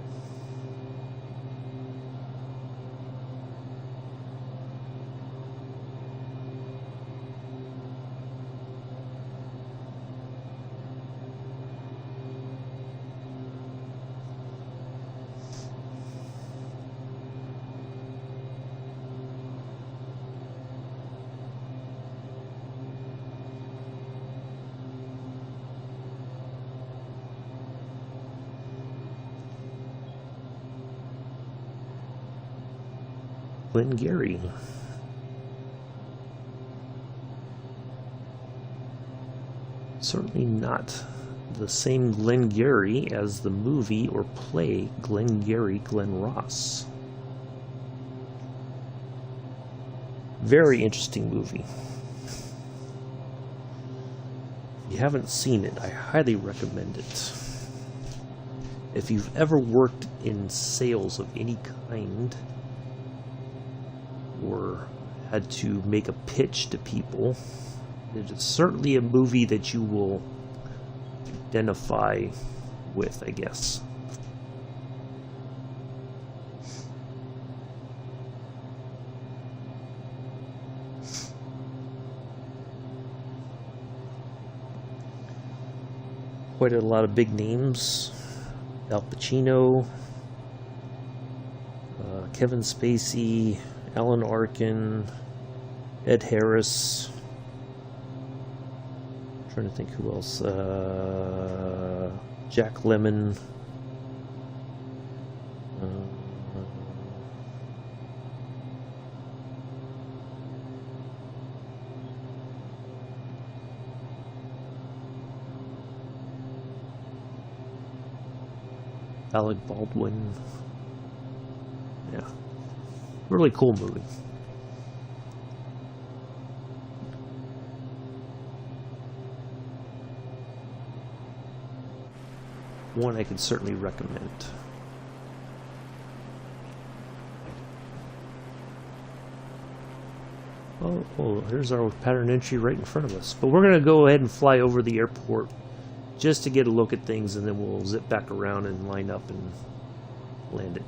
Glengarry. Certainly not the same Glengarry as the movie or play Glengarry Glen Ross. Very interesting movie. If you haven't seen it, I highly recommend it. If you've ever worked in sales of any kind, or had to make a pitch to people, it is certainly a movie that you will identify with, I guess. Quite a lot of big names. Al Pacino, Kevin Spacey, Alan Arkin, Ed Harris. I'm trying to think who else. Jack Lemmon. Alec Baldwin. Yeah. Really cool movie. One I could certainly recommend. Oh, here's our pattern entry right in front of us. But we're going to go ahead and fly over the airport just to get a look at things, and then we'll zip back around and line up and land it.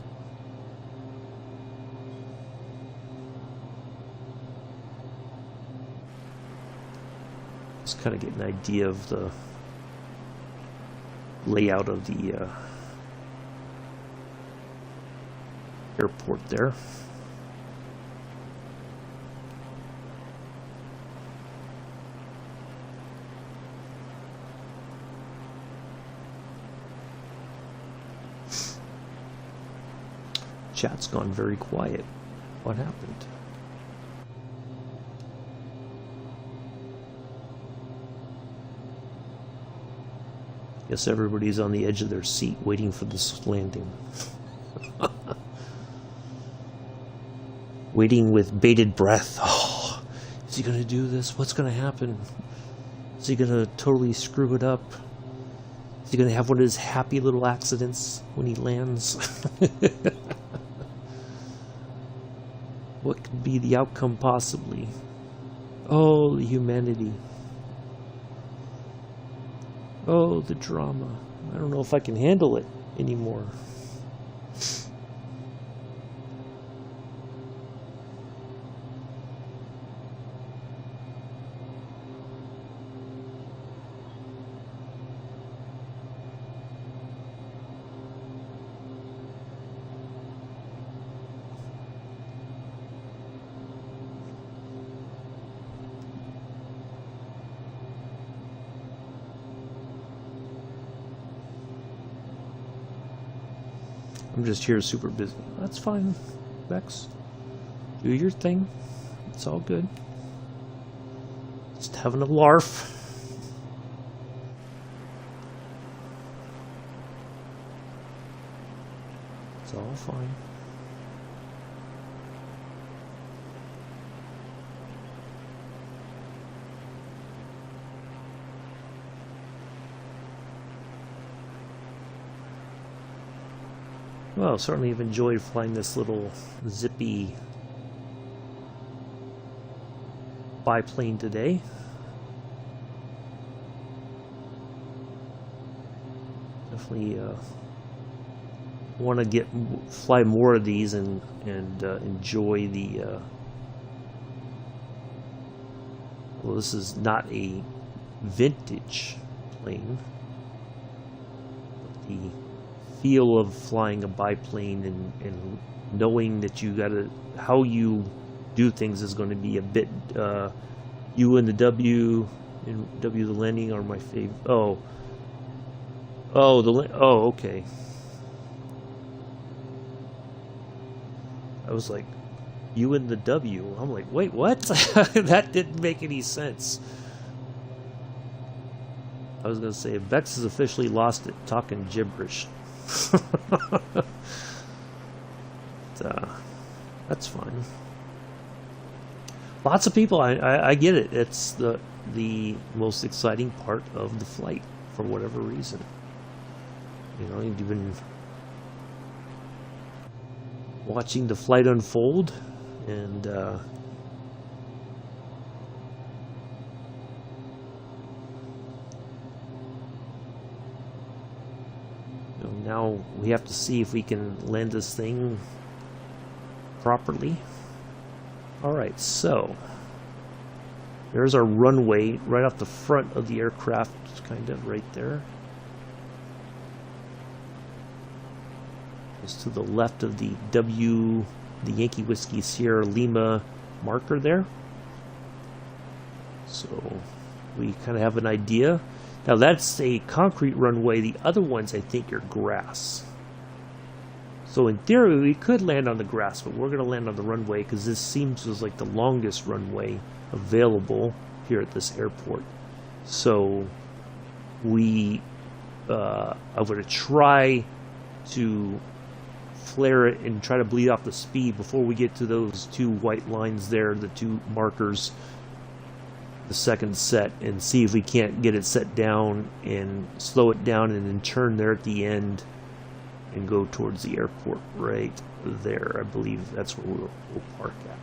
Just kind of get an idea of the layout of the airport there. Chat's gone very quiet. What happened? Guess everybody's on the edge of their seat waiting for this landing. Waiting with bated breath. Oh, is he going to do this? What's going to happen? Is he going to totally screw it up? Is he going to have one of his happy little accidents when he lands? What could be the outcome possibly? Oh, the humanity. Oh, the drama. I don't know if I can handle it anymore. I'm just here super busy. That's fine, Bex. Do your thing. It's all good. Just having a larf. It's all fine. Well, certainly have enjoyed flying this little zippy biplane today. Definitely want to fly more of these and enjoy the. Well, this is not a vintage plane. But the feel of flying a biplane and knowing that you gotta, how you do things is going to be a bit U and the W, and W the landing are my favorite. Okay. I was like, U and the W. I'm like, wait, what? That didn't make any sense. I was gonna say Bex has officially lost it talking gibberish. That's fine. Lots of people, I get it. It's the most exciting part of the flight for whatever reason. You know, you've been watching the flight unfold, and now we have to see if we can land this thing properly. Alright, so there's our runway right off the front of the aircraft, kind of right there. Just to the left of the W, the Yankee Whiskey Sierra Lima marker there. So we kind of have an idea. Now that's a concrete runway. The other ones, I think, are grass. So in theory, we could land on the grass, but we're going to land on the runway because this seems like the longest runway available here at this airport. So I'm going to try to flare it and try to bleed off the speed before we get to those two white lines there, the two markers, the second set, and see if we can't get it set down and slow it down and then turn there at the end and go towards the airport right there. I believe that's where we'll park at.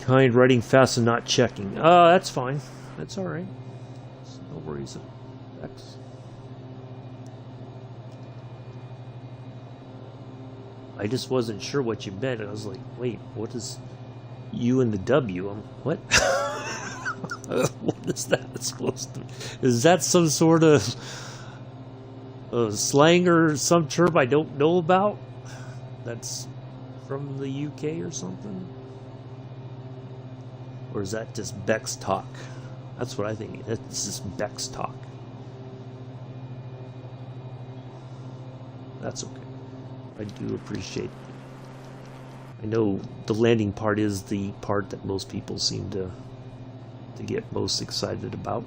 Kind writing fast and not checking. That's fine. That's alright. No worries. X. I just wasn't sure what you meant. I was like, wait, what is U and the W? What? What is that supposed to be? Is that some sort of slang or some term I don't know about? That's from the UK or something? Or is that just Beck's talk? That's what I think. This is Beck's talk. That's okay. I do appreciate it. I know the landing part is the part that most people seem to get most excited about.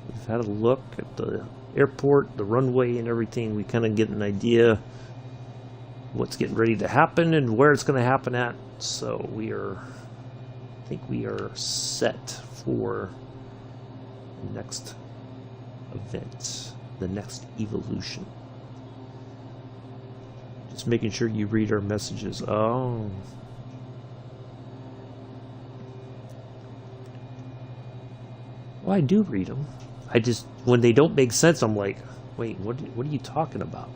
We've had a look at the airport, the runway and everything. We kind of get an idea what's getting ready to happen and where it's going to happen at. So I think we are set for the next event, the next evolution. Just making sure you read our messages. Oh. Well, I do read them. I just, when they don't make sense, I'm like, wait, what are you talking about?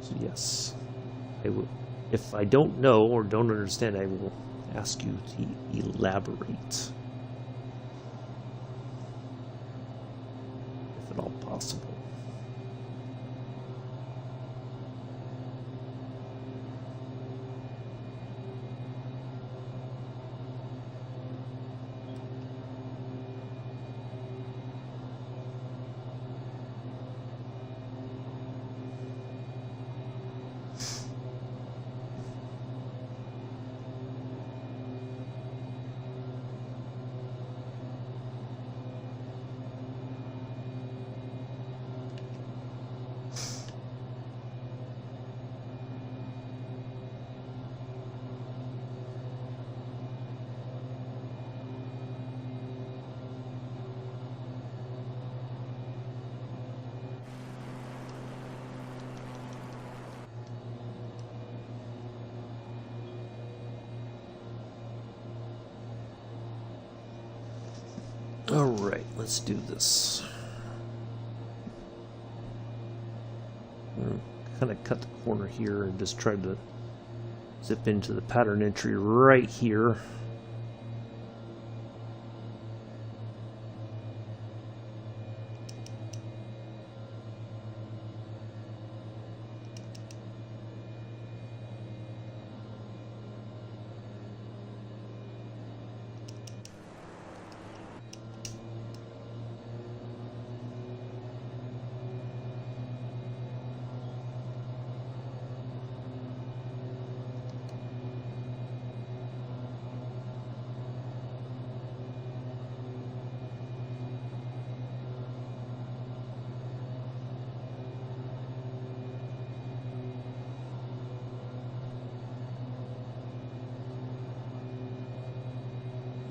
So yes, I will. If I don't know or don't understand, I will ask you to elaborate, if at all possible. Alright, let's do this. Kind of cut the corner here and just try to zip into the pattern entry right here.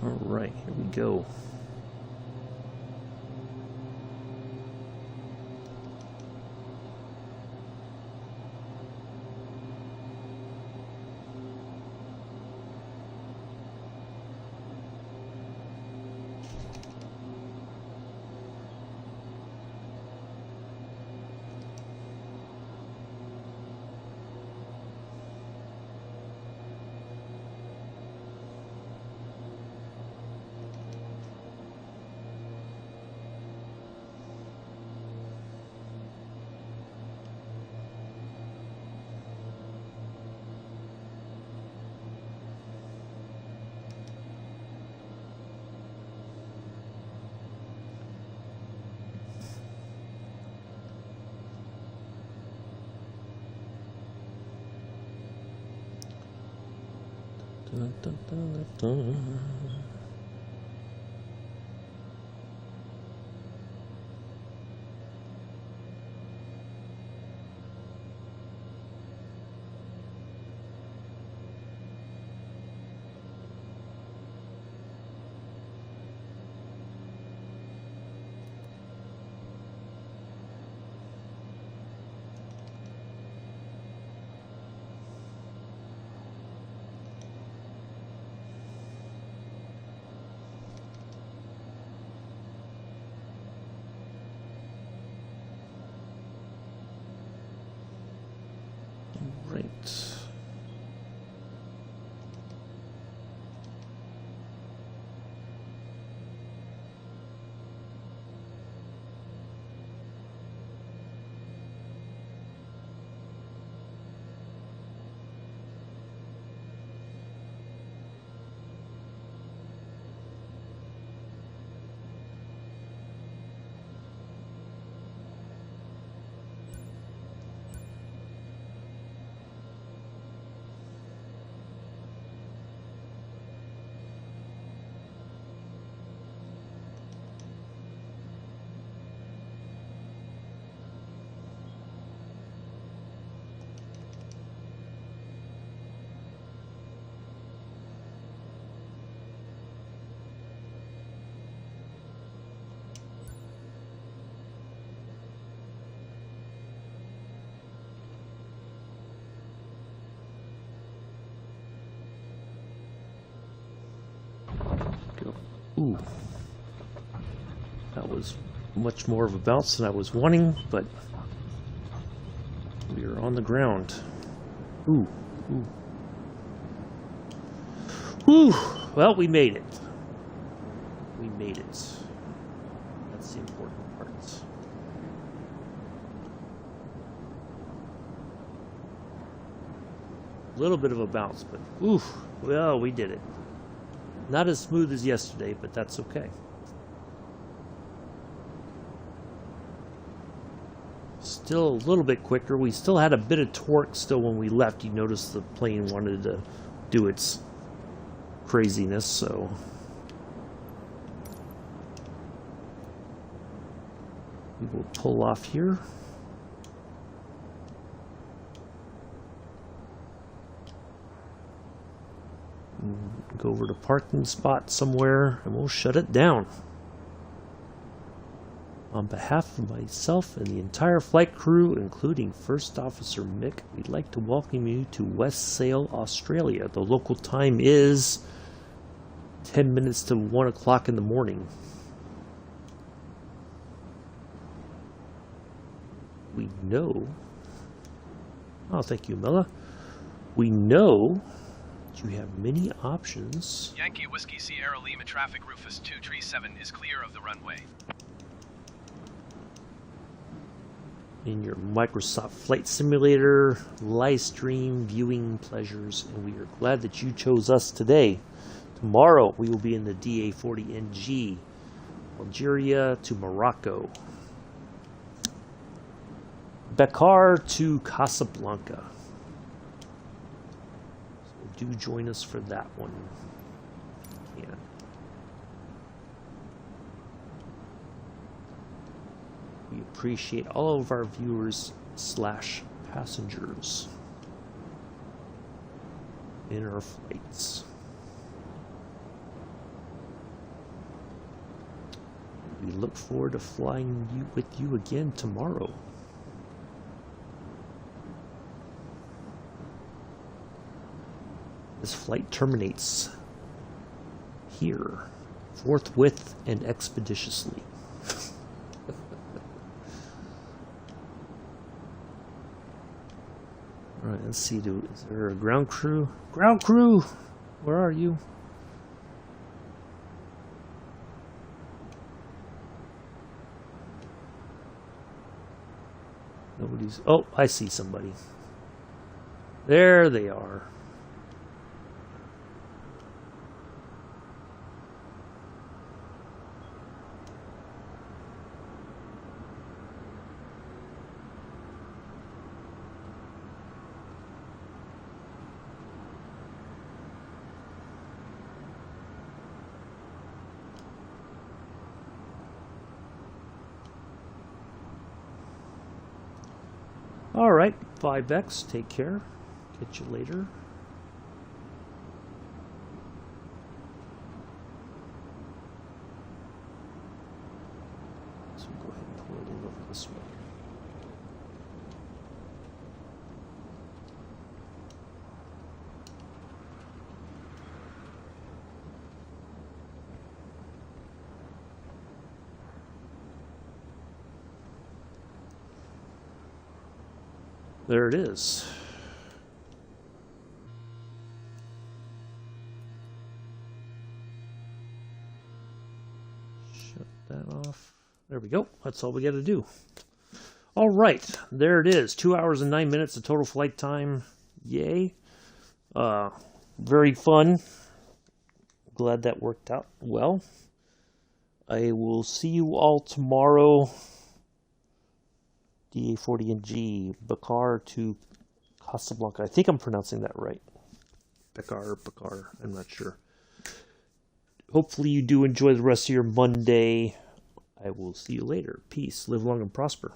Alright, here we go. Dun, dun, dun, dun. Right. Go. Ooh. That was much more of a bounce than I was wanting, but we are on the ground. Ooh. Ooh. Ooh. Well, we made it. We made it. That's the important part. A little bit of a bounce, but ooh, well, we did it. Not as smooth as yesterday, but that's okay. Still a little bit quicker. We still had a bit of torque still when we left. You notice the plane wanted to do its craziness, so we will pull off here. Go over to parking spot somewhere and we'll shut it down. On behalf of myself and the entire flight crew, including First Officer Mick, we'd like to welcome you to West Sail, Australia. The local time is 10 minutes to 1 o'clock in the morning. We know... Oh, thank you, Mella. We know you have many options. Yankee Whiskey Sierra Lima traffic Rufus 237 is clear of the runway. In your Microsoft Flight Simulator live stream viewing pleasures, and we are glad that you chose us today. Tomorrow we will be in the DA-40NG, Algeria to Morocco, Dakar to Casablanca. So do join us for that one. Yeah. We appreciate all of our viewers / passengers in our flights. We look forward to flying with you again tomorrow. This flight terminates here, forthwith and expeditiously. Alright, let's see, is there a ground crew? Ground crew! Where are you? Nobody's... Oh, I see somebody. There they are. Alright, 5X, take care. Catch you later. So go ahead and pull it in over this way. There it is. Shut that off. There we go. That's all we got to do. All right. There it is. 2 hours and 9 minutes of total flight time. Yay. Very fun. Glad that worked out well. I will see you all tomorrow. DA40NG, Bakar to Casablanca. I think I'm pronouncing that right. Bakar, I'm not sure. Hopefully you do enjoy the rest of your Monday. I will see you later. Peace. Live long and prosper.